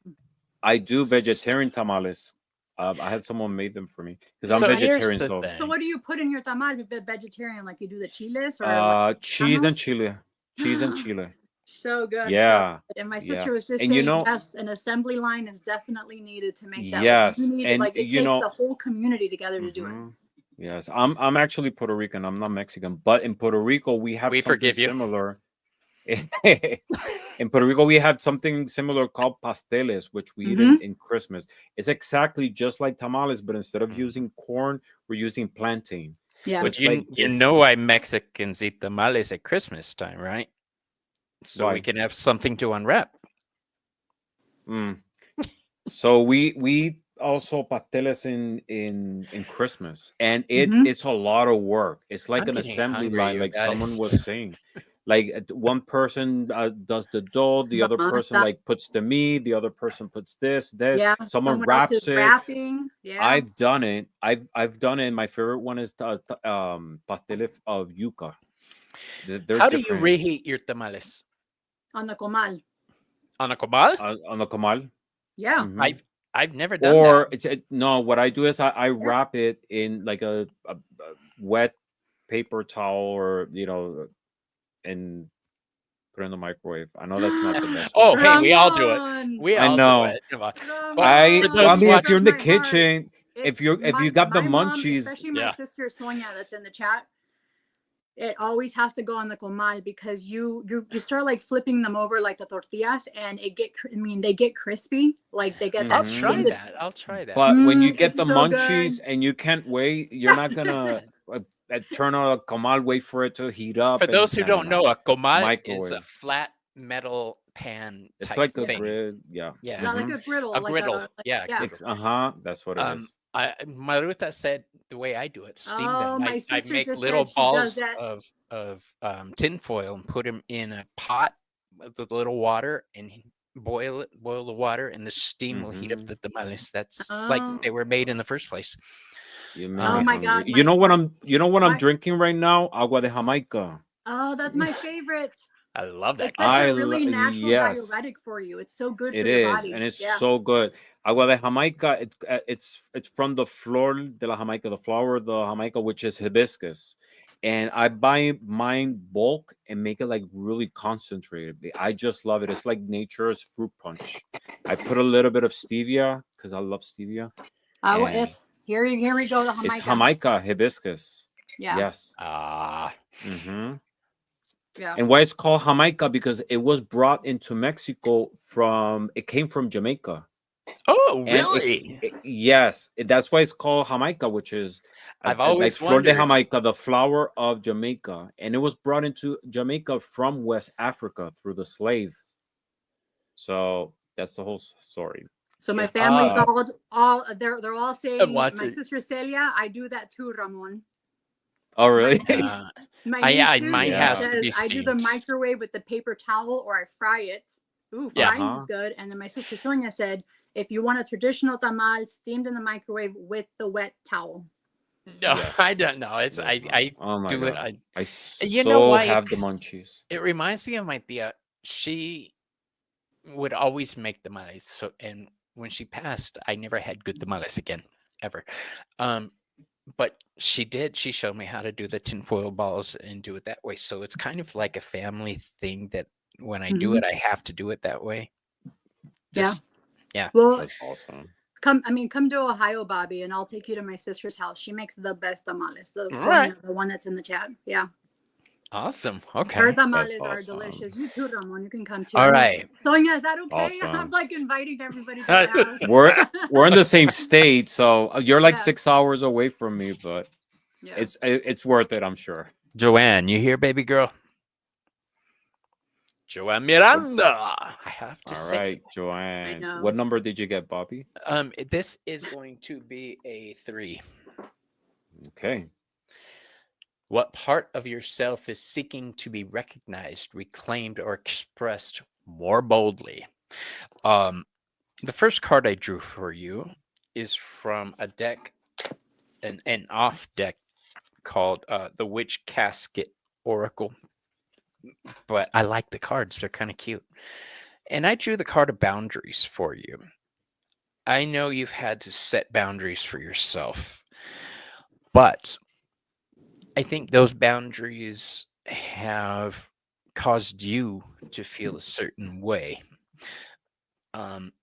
I do vegetarian tamales. I had someone made them for me because I'm So here's vegetarian. the So thing. what do you put in your tamal if you're vegetarian? Like you do the chiles, or like cheese and granos? chile. Cheese and chile. So good. Yeah. So good. And my Yeah. sister was just And you saying, know- yes, an assembly line is definitely needed to make that. Yes, You need, and like it you takes know- the whole community together to do it. Mhm. Yes, I'm actually Puerto Rican. I'm not Mexican, but in Puerto Rico we have We something forgive you. similar. In Puerto Rico we have something similar called pasteles, which we eat in Christmas. It's exactly just like tamales, but instead of using corn, we're using plantain. Yeah. So But it's you like you this- know why Mexicans eat tamales at Christmas time, right? So Why? we can have something to unwrap. So we also pasteles in Christmas, and it's a lot of work. It's like I'm an getting assembly hungry, line, you like someone guys. was saying. Like one person does the dough, the other person masa. like puts the meat, the other person puts this. Yeah. Someone else wraps is it. wrapping. Yeah. I've done it. I've done it. My favorite one is pastel of yuca. They're How do you different. reheat your tamales? On the comal. On a comal? On the comal? Yeah. Mhm. I've never done Or that. no, what I do is I wrap it in like a wet paper towel, or and put it in the microwave. I know that's not the best. Oh, way. hey, we all do it. Ramon. We I all know. do it. Come on. Ramon. I For those mean, if watching- you're in the My heart. kitchen, if you got the my mom, munchies, especially my Yeah. sister Sonia that's in the chat, it always has to go on the comal, because you start like flipping them over like the tortillas, and they get crispy, like they get I'll that. try in the- that. I'll try that. but when you get it's the so munchies good. and you can't wait, you're not gonna turn on a comal, wait for it to heat up. For and- those who don't know, a comal is a Microwave. flat metal pan It's type like a thing. grid, yeah. Yeah. Yeah, like a griddle. A like griddle. Yeah, yeah. griddle. That's what it is. Maruta said the way I do it, steam Oh, them. my I sister make just little said she does balls that. of tin foil and put them in a pot with a little water and boil the water, and the steam will heat up the tamales. That's like Oh. they were made in the first place. You made Oh me my hungry. God, You know what I'm my- drinking right now? Agua de Jamaica. Oh, that's my favorite. I love that. It's such I a really natural yes. diuretic for you. It's so good for It your is, body. and it's yeah. so good. Agua de Jamaica. It's from the flor de la Jamaica, the flower of the Jamaica, which is hibiscus. And I buy mine bulk and make it like really concentrated. I just love it. It's like nature's fruit punch. I put a little bit of stevia because I love stevia. Oh, and it's here we go. The Jamaica. It's Jamaica hibiscus. Yeah. Yes. Mm-hmm. Yeah. And why it's called Jamaica, because it was brought into Mexico it came from Jamaica. Oh, And really? Yes, that's why it's called Jamaica, which is I've always like flor de wondered. Jamaica, the flower of Jamaica, and it was brought into Jamaica from West Africa through the slaves. So that's the whole story. So my family's Ah. all they're all saying, my watching. sister Celia, I do that too, Ramon. Oh, really? My yeah, niece mine Susie has to says, be I do the steamed. microwave with the paper towel, or I fry it. Ooh, Yeah. frying is good. And then my sister Sonia said, if you want a traditional tamal steamed in the microwave with the wet towel. No, Yes. I don't know. It's Yes, I oh my do it. god. I You know so why? have the 'Cause munchies. it reminds me of my tia. She would always make tamales. So, and when she passed, I never had good tamales again, ever. Um, but she did. She showed me how to do the tinfoil balls and do it that way. So it's kind of like a family thing that when I do Mhm. it, I have to do it that way. Yeah. Just yeah. Well, That's awesome. come to Ohio, Bobby, and I'll take you to my sister's house. She makes the best tamales. The All right. Celina, the one that's in the chat. Yeah. Awesome. Her Okay. tamales That's are awesome. delicious. You too, Ramon. You can come too. All I mean, right. Sonia, is that okay? I'm Awesome. like inviting everybody to the house. We're in the same state, so you're like Yeah. 6 hours away from me, but Yeah. it's worth it, I'm sure. Joanne, you here, baby girl? Joanne Miranda. I have to All say right, it. Joanne. know. What number did you get, Bobby? This is going to be a 3. Okay. What part of yourself is seeking to be recognized, reclaimed, or expressed more boldly? The first card I drew for you is from a deck, an off deck called the Witch Casket Oracle. But I like the cards; they're kind of cute. And I drew the card of boundaries for you. I know you've had to set boundaries for yourself, but I think those boundaries have caused you to feel a certain way. Um,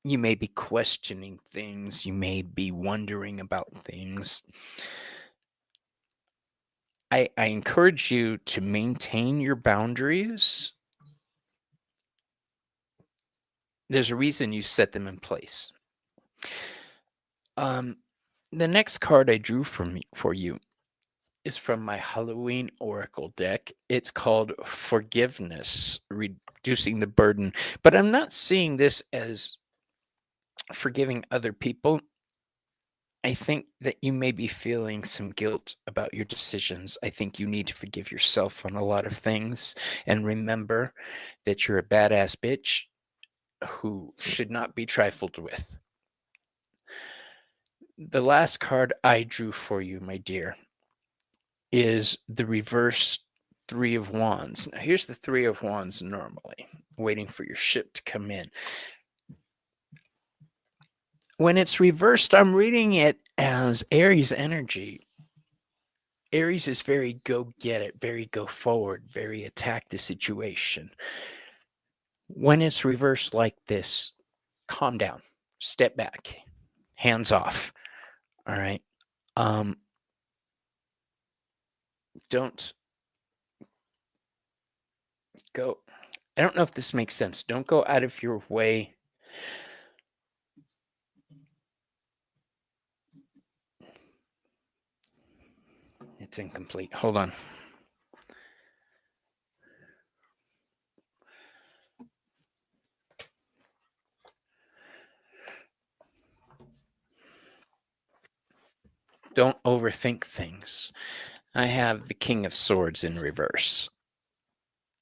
you may be questioning things, you may be wondering about things. I encourage you to maintain your boundaries. There's a reason you set them in place. The next card I drew for you is from my Halloween Oracle deck. It's called Forgiveness, Reducing the Burden. But I'm not seeing this as forgiving other people. I think that you may be feeling some guilt about your decisions. I think you need to forgive yourself on a lot of things and remember that you're a badass bitch who should not be trifled with. The last card I drew for you, my dear, is the reverse 3 of Wands. Now, here's the 3 of Wands normally, waiting for your ship to come in. When it's reversed, I'm reading it as Aries energy. Aries is very go get it, very go forward, very attack the situation. When it's reversed like this, calm down, step back, hands off. All right. Don't go. I don't know if this makes sense. Don't go out of your way. It's incomplete. Hold on. Don't overthink things. I have the King of Swords in reverse.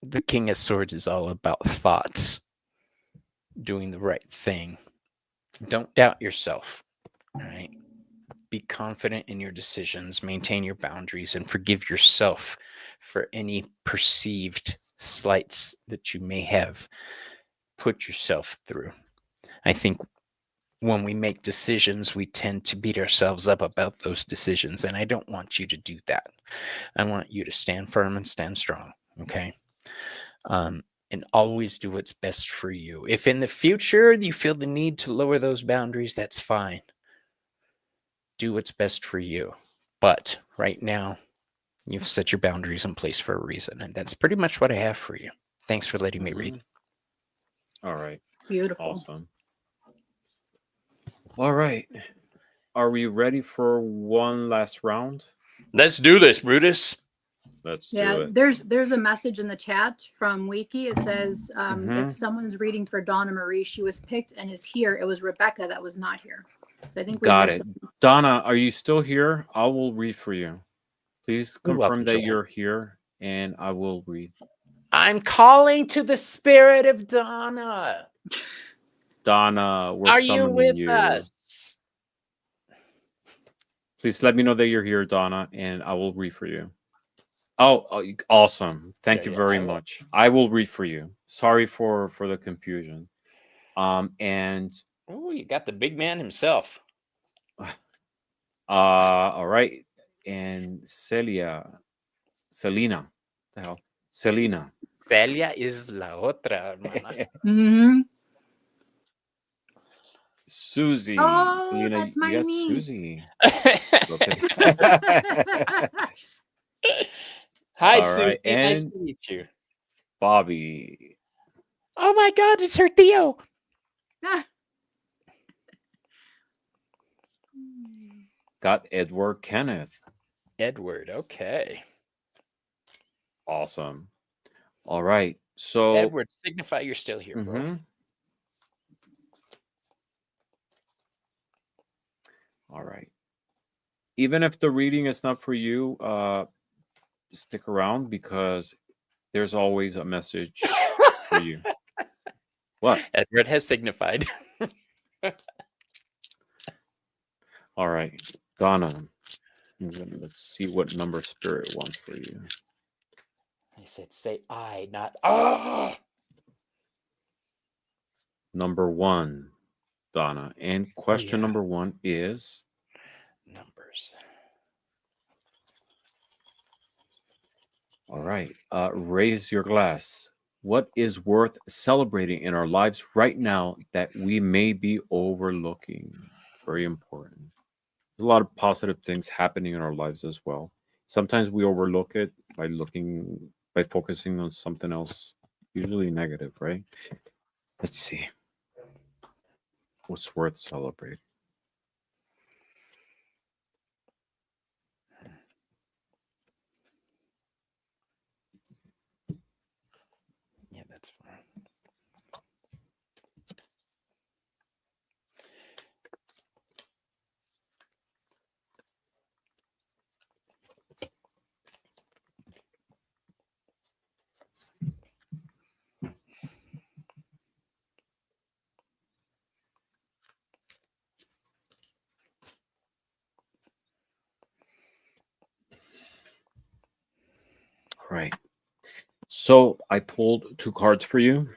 The King of Swords is all about thoughts, doing the right thing. Don't doubt yourself. All right. Be confident in your decisions, maintain your boundaries, and forgive yourself for any perceived slights that you may have put yourself through. I think when we make decisions, we tend to beat ourselves up about those decisions, and I don't want you to do that. I want you to stand firm and stand strong, okay? And always do what's best for you. If in the future you feel the need to lower those boundaries, that's fine. Do what's best for you. But right now, you've set your boundaries in place for a reason, and that's pretty much what I have for you. Thanks for letting me read. All right. Beautiful. Awesome. All right. Are we ready for one last round? Let's do this, Brutus. Let's do Yeah, it. there's a message in the chat from Wiki. It says Mhm. if someone's reading for Donna Marie, she was picked and is here. It was Rebecca that was not here. So I think we Got missed it. Donna, are you still here? I will read for you. Please You're confirm welcome, that Joanne. you're here and I will read. I'm calling to the spirit of Donna. Donna, we're Are you summoning with you. us? Please let me know that you're here, Donna, and I will read for you. Awesome. Thank you Yeah, very I will. much. I will read for you. Sorry for the confusion. And Oh, you got the big man himself. all right. And Celina, the hell, Celina. Celia is la otra, hermana. Mm-hmm. Susie. Oh, Celina, that's you my got niece. Susie. Okay. Hi, All right. Susie. Nice And to meet you. Bobby. Oh my God, it's her Theo. Got Edward Kenneth. Edward. Okay. Awesome. All right. So, Edward, signify you're still here, bro. mhm. All right. Even if the reading is not for you, stick around because there's always a message for you. What? Edward has signified. All right. Donna. Let's see what number spirit wants for you. I said, say I, not ah. Number 1, Donna. And question yeah. number 1 is Numbers. all right. Raise your glass. What is worth celebrating in our lives right now that we may be overlooking? Very important. There's a lot of positive things happening in our lives as well. Sometimes we overlook it by focusing on something else, usually negative, right? Let's see. What's worth celebrating? Yeah, that's fine. Right. So I pulled 2 cards for you.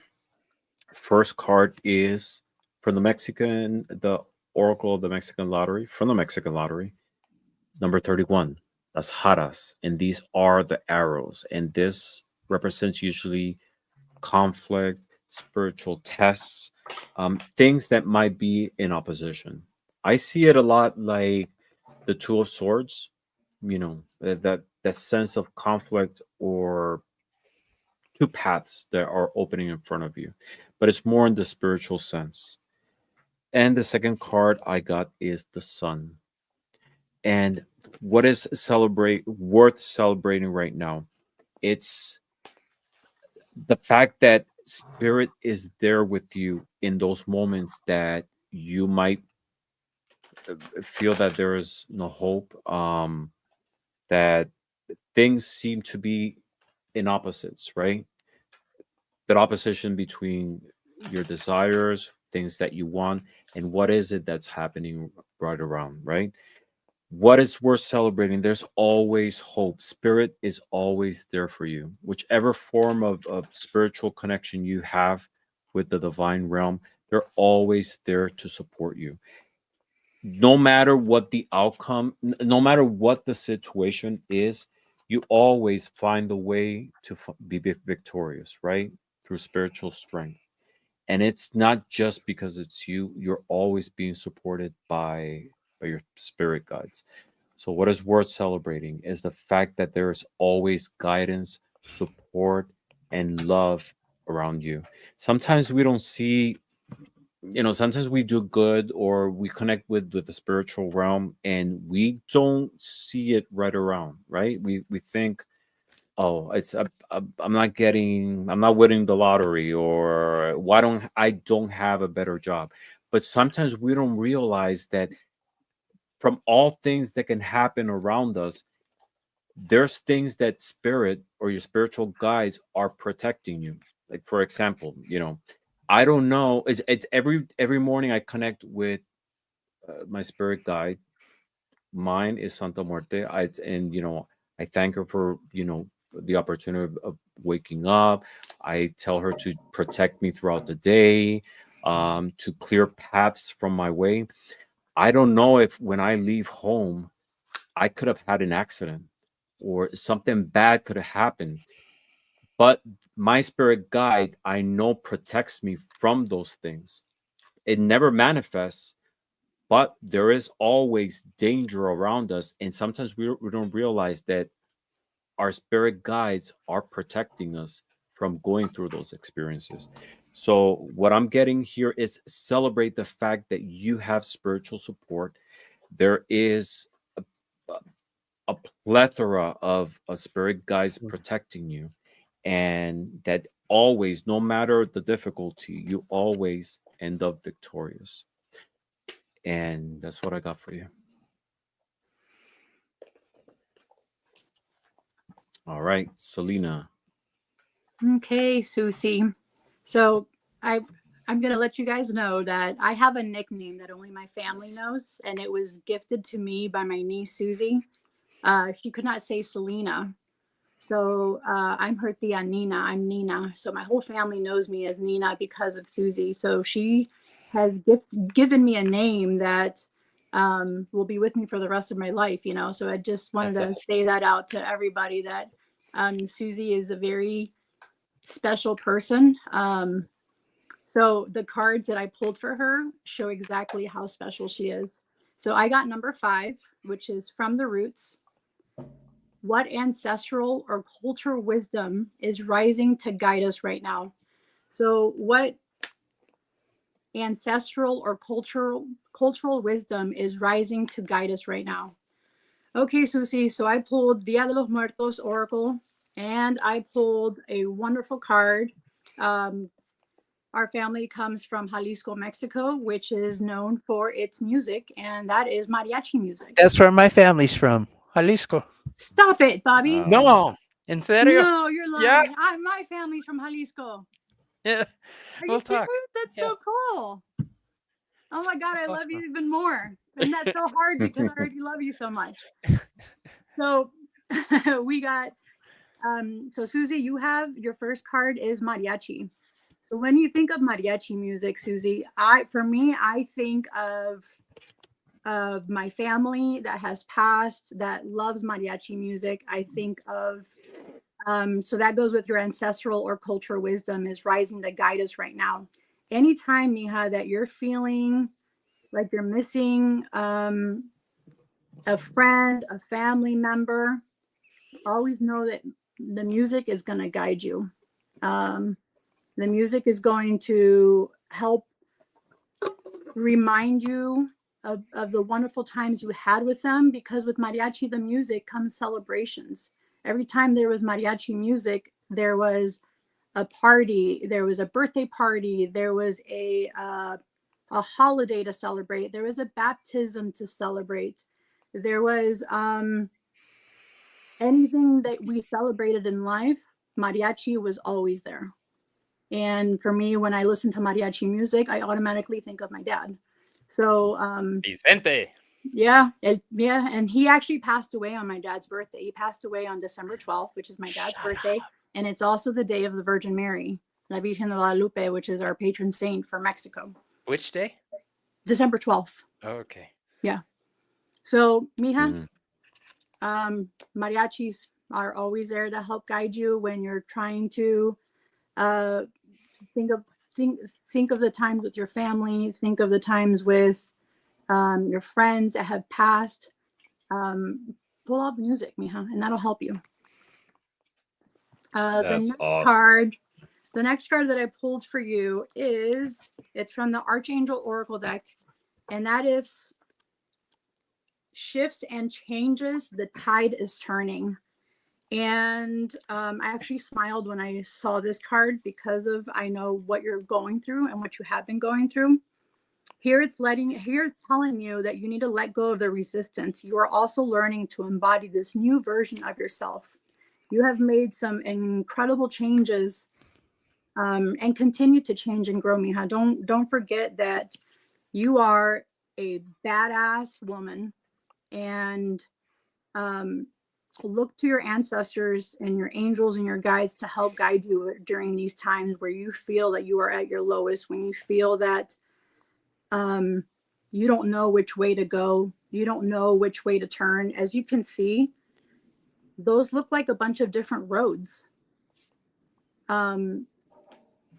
First card is from the Oracle of the Mexican Lottery, from the Mexican Lottery, number 31. That's Haras. And these are the arrows. And this represents usually conflict, spiritual tests, things that might be in opposition. I see it a lot like the Two of Swords, that sense of conflict or two paths that are opening in front of you, but it's more in the spiritual sense. And the second card I got is the Sun. And what is worth celebrating right now? It's the fact that spirit is there with you in those moments that you might feel that there is no hope, that things seem to be in opposites, right? That opposition between your desires, things that you want, and what is it that's happening right around, right? What is worth celebrating? There's always hope. Spirit is always there for you. Whichever form of spiritual connection you have with the divine realm, they're always there to support you. No matter what the outcome, no matter what the situation is, you always find a way to be victorious, right? Through spiritual strength. And it's not just because it's you, you're always being supported by your spirit guides. So what is worth celebrating is the fact that there is always guidance, support, and love around you. Sometimes we don't see, sometimes we do good or we connect with the spiritual realm and we don't see it right around, right? We think, oh, I'm not winning the lottery, or why don't have a better job. But sometimes we don't realize that from all things that can happen around us, there's things that spirit or your spiritual guides are protecting you. Like for example, I don't know, it's every morning I connect with my spirit guide Mine is Santa Muerte. And I thank her for the opportunity of waking up. I tell her to protect me throughout the day, to clear paths from my way. I don't know if when I leave home, I could have had an accident or something bad could have happened. But my spirit guide, I know, protects me from those things. It never manifests, but there is always danger around us. And sometimes we don't realize that our spirit guides are protecting us from going through those experiences. So, what I'm getting here is celebrate the fact that you have spiritual support. There is a, a plethora of spirit guides protecting you, and that always, no matter the difficulty, you always end up victorious. And that's what I got for you. All right, Celina. Okay, Susie. So I'm gonna let you guys know that I have a nickname that only my family knows, and it was gifted to me by my niece Susie. She could not say Celina, so I'm her tia Nina. I'm Nina. So my whole family knows me as Nina because of Susie. So she has given me a name that will be with me for the rest of my life. So I just wanted to say that out to everybody that Susie is a very special person. So the cards that I pulled for her show exactly how special she is. So I got number 5, which is from the roots. What ancestral or cultural wisdom is rising to guide us right now? So what ancestral or cultural wisdom is rising to guide us right now? Okay, Susie, so I pulled Dia de los Muertos Oracle, and I pulled a wonderful card. Our family comes from Jalisco, Mexico, which is known for its music, and that is mariachi music. That's where my family's from, Jalisco. Stop it, Bobby. No, en serio? No, you're lying. My family's from Jalisco. Yeah. Are We'll you serious? talk. That's Yeah. so cool. Oh my God, That's I love awesome. you even more. And that's so hard because I already love you so much. So we got, so Susie, you have your first card is mariachi. So when you think of mariachi music, Susie, I think of my family that has passed that loves mariachi music. I think of so that goes with your ancestral or cultural wisdom is rising to guide us right now. Anytime, Mija, that you're feeling like you're missing a friend, a family member, always know that the music is going to guide you. The music is going to help remind you of the wonderful times you had with them, because with mariachi, the music comes celebrations. Every time there was mariachi music, there was a party, there was a birthday party, there was a holiday to celebrate, there was a baptism to celebrate, there was anything that we celebrated in life, mariachi was always there. And for me, when I listen to mariachi music, I automatically think of my dad. So Vicente. yeah, and he actually passed away on my dad's birthday. He passed away on December 12th, which is my dad's birthday, and it's also the day of the Virgin Mary, La Virgen de Guadalupe, which is our patron saint for Mexico. Which day? December 12th. Okay. Yeah. So, Mija, mariachis are always there to help guide you when you're trying to think of the times with your family, think of the times with your friends that have passed. Pull out music, Mija, and that'll help you. That's awesome. The next card that I pulled for you it's from the Archangel Oracle deck, and that is shifts and changes, the tide is turning. And I actually smiled when I saw this card because I know what you're going through and what you have been going through. Here it's telling you that you need to let go of the resistance. You are also learning to embody this new version of yourself. You have made some incredible changes and continue to change and grow, Mija. Don't forget that you are a badass woman. and look to your ancestors and your angels and your guides to help guide you during these times where you feel that you are at your lowest, when you feel that you don't know which way to go, you don't know which way to turn. As you can see, those look like a bunch of different roads. And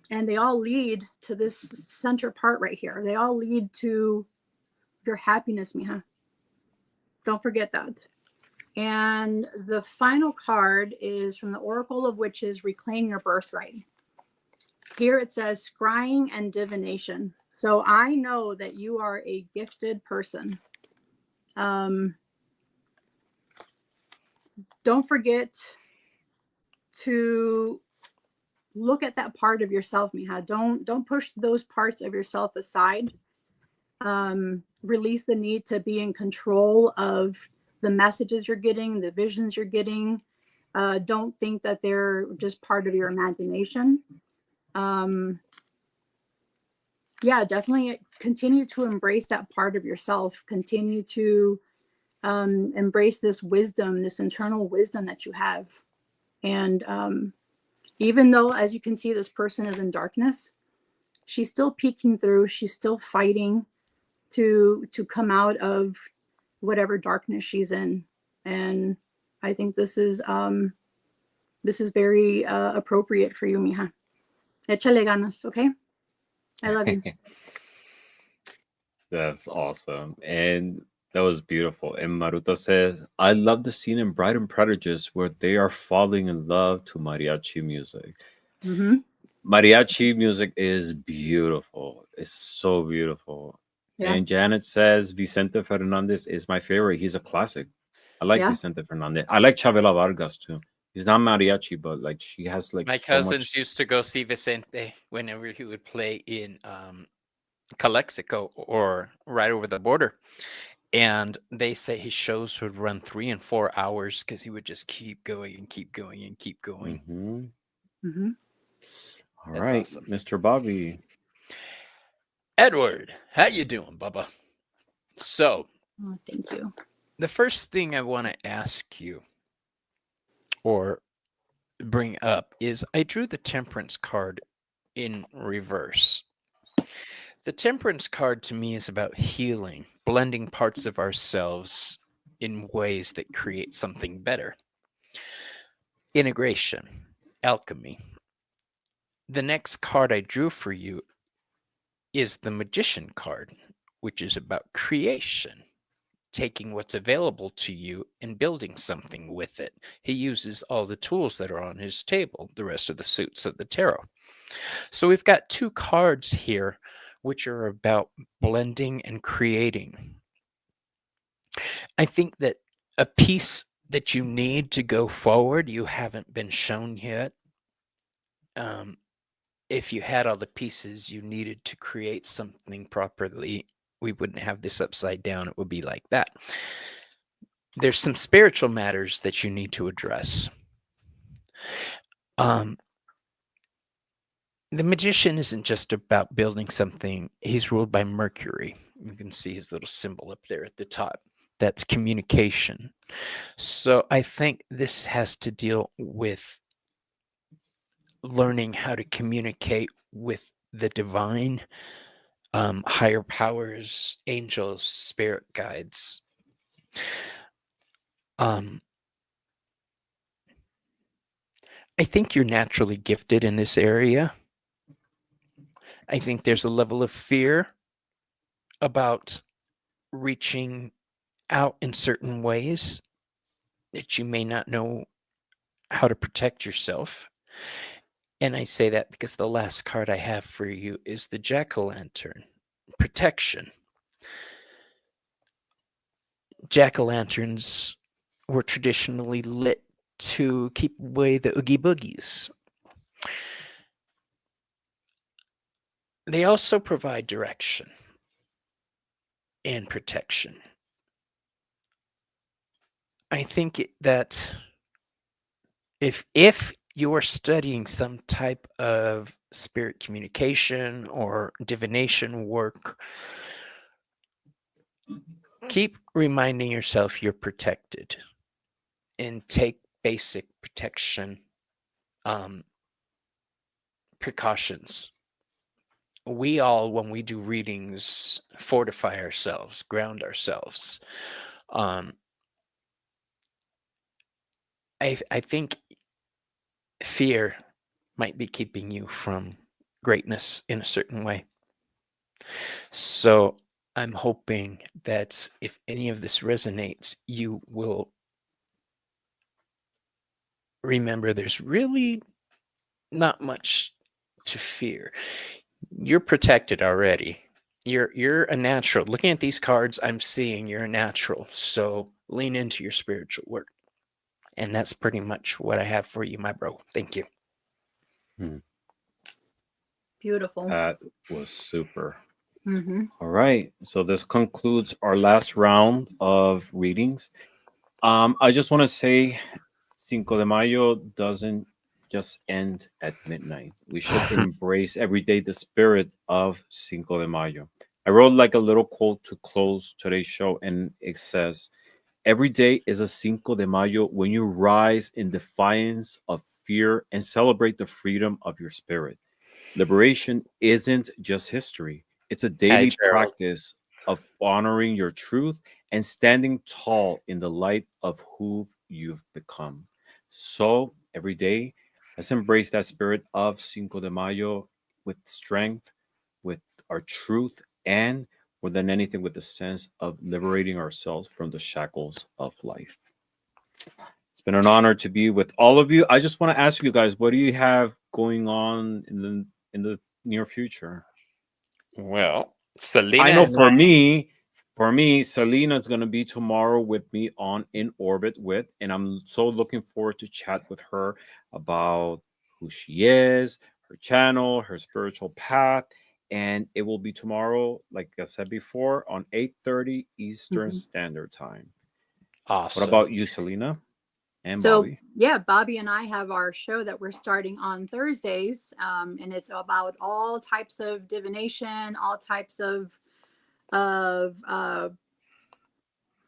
they all lead to this center part right here. They all lead to your happiness, mija. Don't forget that. And the final card is from the Oracle of Witches, Reclaim Your Birthright. Here it says scrying and divination. So I know that you are a gifted person. Don't forget to look at that part of yourself, mija. Don't push those parts of yourself aside. Release the need to be in control of the messages you're getting, the visions you're getting. Don't think that they're just part of your imagination. Yeah, definitely continue to embrace that part of yourself. Continue to embrace this wisdom, this internal wisdom that you have. And even though, as you can see, this person is in darkness, she's still peeking through. She's still fighting to come out of whatever darkness she's in. And I think this is very appropriate for you, mija. Échale ganas, okay? I love you. That's awesome. And that was beautiful. And Maruta says, I love the scene in Bride and Prejudice where they are falling in love to mariachi music. Mm-hmm. Mariachi music is beautiful. It's so beautiful. Yeah. And Janet says, Vicente Fernandez is my favorite. He's a classic. I like Yeah. Vicente Fernandez. I like Chavela Vargas too. He's not mariachi, but like she has like My so cousins much. used to go see Vicente whenever he would play in Calexico or right over the border. And they say his shows would run 3 and 4 hours because he would just keep going and keep going and keep going. Mm-hmm. Mm-hmm. All That's right, awesome. Mr. Bobby. Edward, how you doing, Bubba? So, Oh, thank you. the first thing I want to ask you or bring up is I drew the Temperance card in reverse. The Temperance card to me is about healing, blending parts of ourselves in ways that create something better. Integration, alchemy. The next card I drew for you is the Magician card, which is about creation, taking what's available to you and building something with it. He uses all the tools that are on his table, the rest of the suits of the tarot. So we've got 2 cards here which are about blending and creating. I think that a piece that you need to go forward, you haven't been shown yet. If you had all the pieces you needed to create something properly, we wouldn't have this upside down. It would be like that. There's some spiritual matters that you need to address. The Magician isn't just about building something. He's ruled by Mercury. You can see his little symbol up there at the top. That's communication. So I think this has to deal with learning how to communicate with the divine, higher powers, angels, spirit guides. I think you're naturally gifted in this area. I think there's a level of fear about reaching out in certain ways that you may not know how to protect yourself. And I say that because the last card I have for you is the Jack-o'-lantern, protection. Jack-o'-lanterns were traditionally lit to keep away the oogie boogies. They also provide direction and protection. I think that if you're studying some type of spirit communication or divination work, keep reminding yourself you're protected and take basic protection precautions. We all, when we do readings, fortify ourselves, ground ourselves. Um, I think fear might be keeping you from greatness in a certain way. So I'm hoping that if any of this resonates, you will remember there's really not much to fear. You're protected already. You're a natural. Looking at these cards, I'm seeing you're a natural. So lean into your spiritual work. And that's pretty much what I have for you, my bro. Thank you. Beautiful. That was super. Mm-hmm. All right. So this concludes our last round of readings. I just want to say Cinco de Mayo doesn't just end at midnight. We should embrace every day the spirit of Cinco de Mayo. I wrote like a little quote to close today's show, and it says, every day is a Cinco de Mayo when you rise in defiance of fear and celebrate the freedom of your spirit. Liberation isn't just history, it's a daily Gerald. practice of honoring your truth and standing tall in the light of who you've become. So, every day, let's embrace that spirit of Cinco de Mayo with strength, with our truth, and more than anything, with the sense of liberating ourselves from the shackles of life. It's been an honor to be with all of you. I just want to ask you guys, what do you have going on in the near future? Well, Celina I know and for me, Celina is going to be tomorrow with me on In Orbit with, and I'm so looking forward to chat with her about who she is, her channel, her spiritual path, and it will be tomorrow, like I said before, on 8:30 Eastern Mm-hmm. Standard Time. awesome. What about you, Celina and So Bobby? yeah, Bobby and I have our show that we're starting on Thursdays, and it's about all types of divination, all types of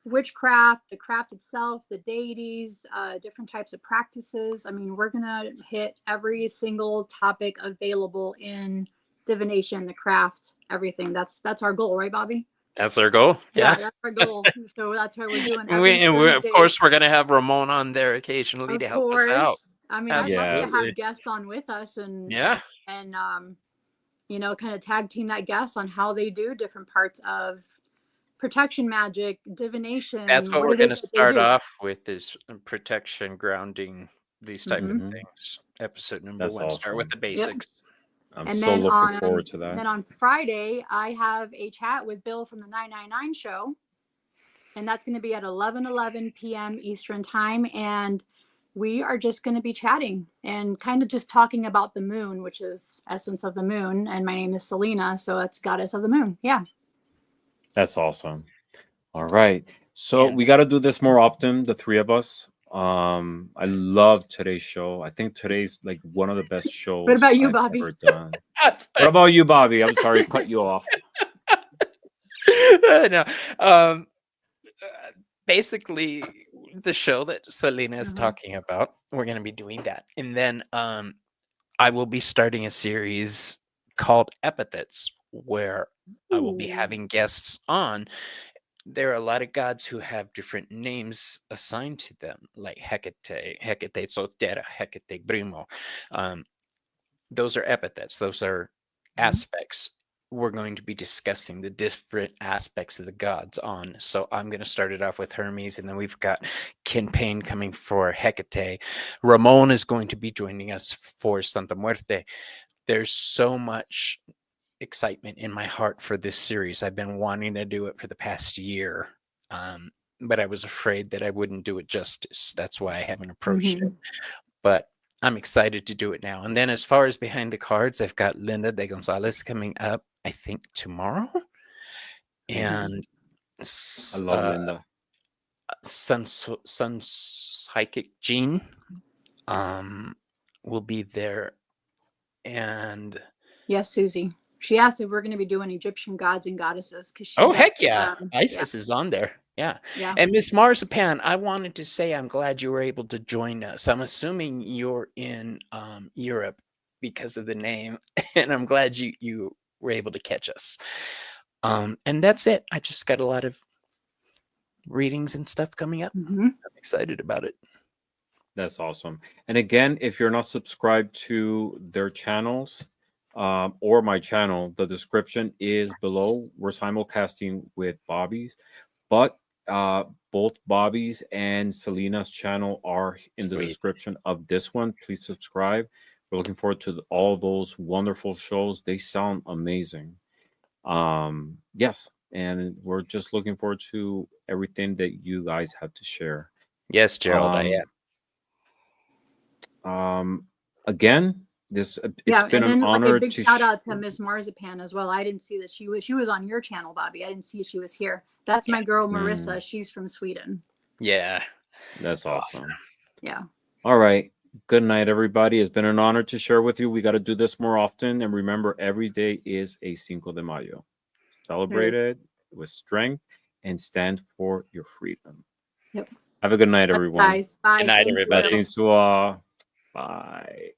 witchcraft, the craft itself, the deities, different types of practices. I mean, we're gonna hit every single topic available in divination, the craft, everything. That's our goal, right, Bobby? That's our goal. Yeah, Yeah. that's our goal. So that's why we're doing And every of Thursday. course, we're going to have Ramon on there occasionally Of to help us out. course. I mean, I'd love to Yes. have guests on with us Yeah. and you know, kind of tag team that guest on how they do different parts of protection magic, divination, That's what what we're it going to is that they start do. off with is protection, grounding, these type of Mhm. things. Episode number That's 1. Start with awesome. the basics. I'm And so then looking forward to that. on Friday, I have a chat with Bill from the 999 show. And that's going to be at 11 p.m. Eastern time. And we are just going to be chatting and kind of just talking about the moon, which is essence of the moon. And my name is Celina, so it's goddess of the moon. Yeah. That's awesome. All right. So And we got to do this more often, the three of us. I love today's show. I think today's like one of the best shows What about you, I've Bobby? ever done. What about you, Bobby? I'm sorry, cut you off. no, uh, basically, the show that Celina is talking about, we're going to be doing that. And then I will be starting a series called Epithets, where I will be Ooh. having guests on. There are a lot of gods who have different names assigned to them, like Hecate, Hecate Sotera, Hecate Brimo. Those are epithets. Those are aspects. We're going to be discussing the different aspects of the gods on. So I'm going to start it off with Hermes, and then we've got Kin Payne coming for Hecate. Ramon is going to be joining us for Santa Muerte. There's so much excitement in my heart for this series. I've been wanting to do it for the past year, but I was afraid that I wouldn't do it justice. That's why I haven't approached it. But I'm excited to do it now. And then as far as behind the cards, I've got Linda de Gonzalez coming up, I think tomorrow. And I love Linda. Sun Psychic Jean will be there. And Yes, Susie. She asked if we're going to be doing Egyptian gods and goddesses because she Oh, does, heck yeah. yeah, ISIS is on there. Yeah. yeah. And Miss Marzipan, I wanted to say I'm glad you were able to join us. I'm assuming you're in Europe because of the name, and I'm glad you were able to catch us. And that's it. I just got a lot of readings and stuff coming up. Hmm. I'm excited about it. That's awesome. And again, if you're not subscribed to their channels or my channel, the description is below. We're simulcasting with Bobby's, but both Bobby's and Celina's channel are in the Sweet. description of this one. Please subscribe. We're looking forward to all those wonderful shows. They sound amazing. Yes, and we're just looking forward to everything that you guys have to share. Yes, Gerald, I am. Again, it's Yeah, been and an then like honor a big to shout out to Miss Marzipan as well. I didn't see that she was on your channel, Bobby. I didn't see she was here. That's my girl Marissa. She's from Sweden. Yeah. That's awesome. Yeah. All right. Good night, everybody. It's been an honor to share with you. We got to do this more often. And remember, every day is a Cinco de Mayo. Celebrate it with strength and stand for your freedom. Yep. Have a good night, everyone. Guys, bye. Good night, Thank you. everybody. Blessings to all. Bye.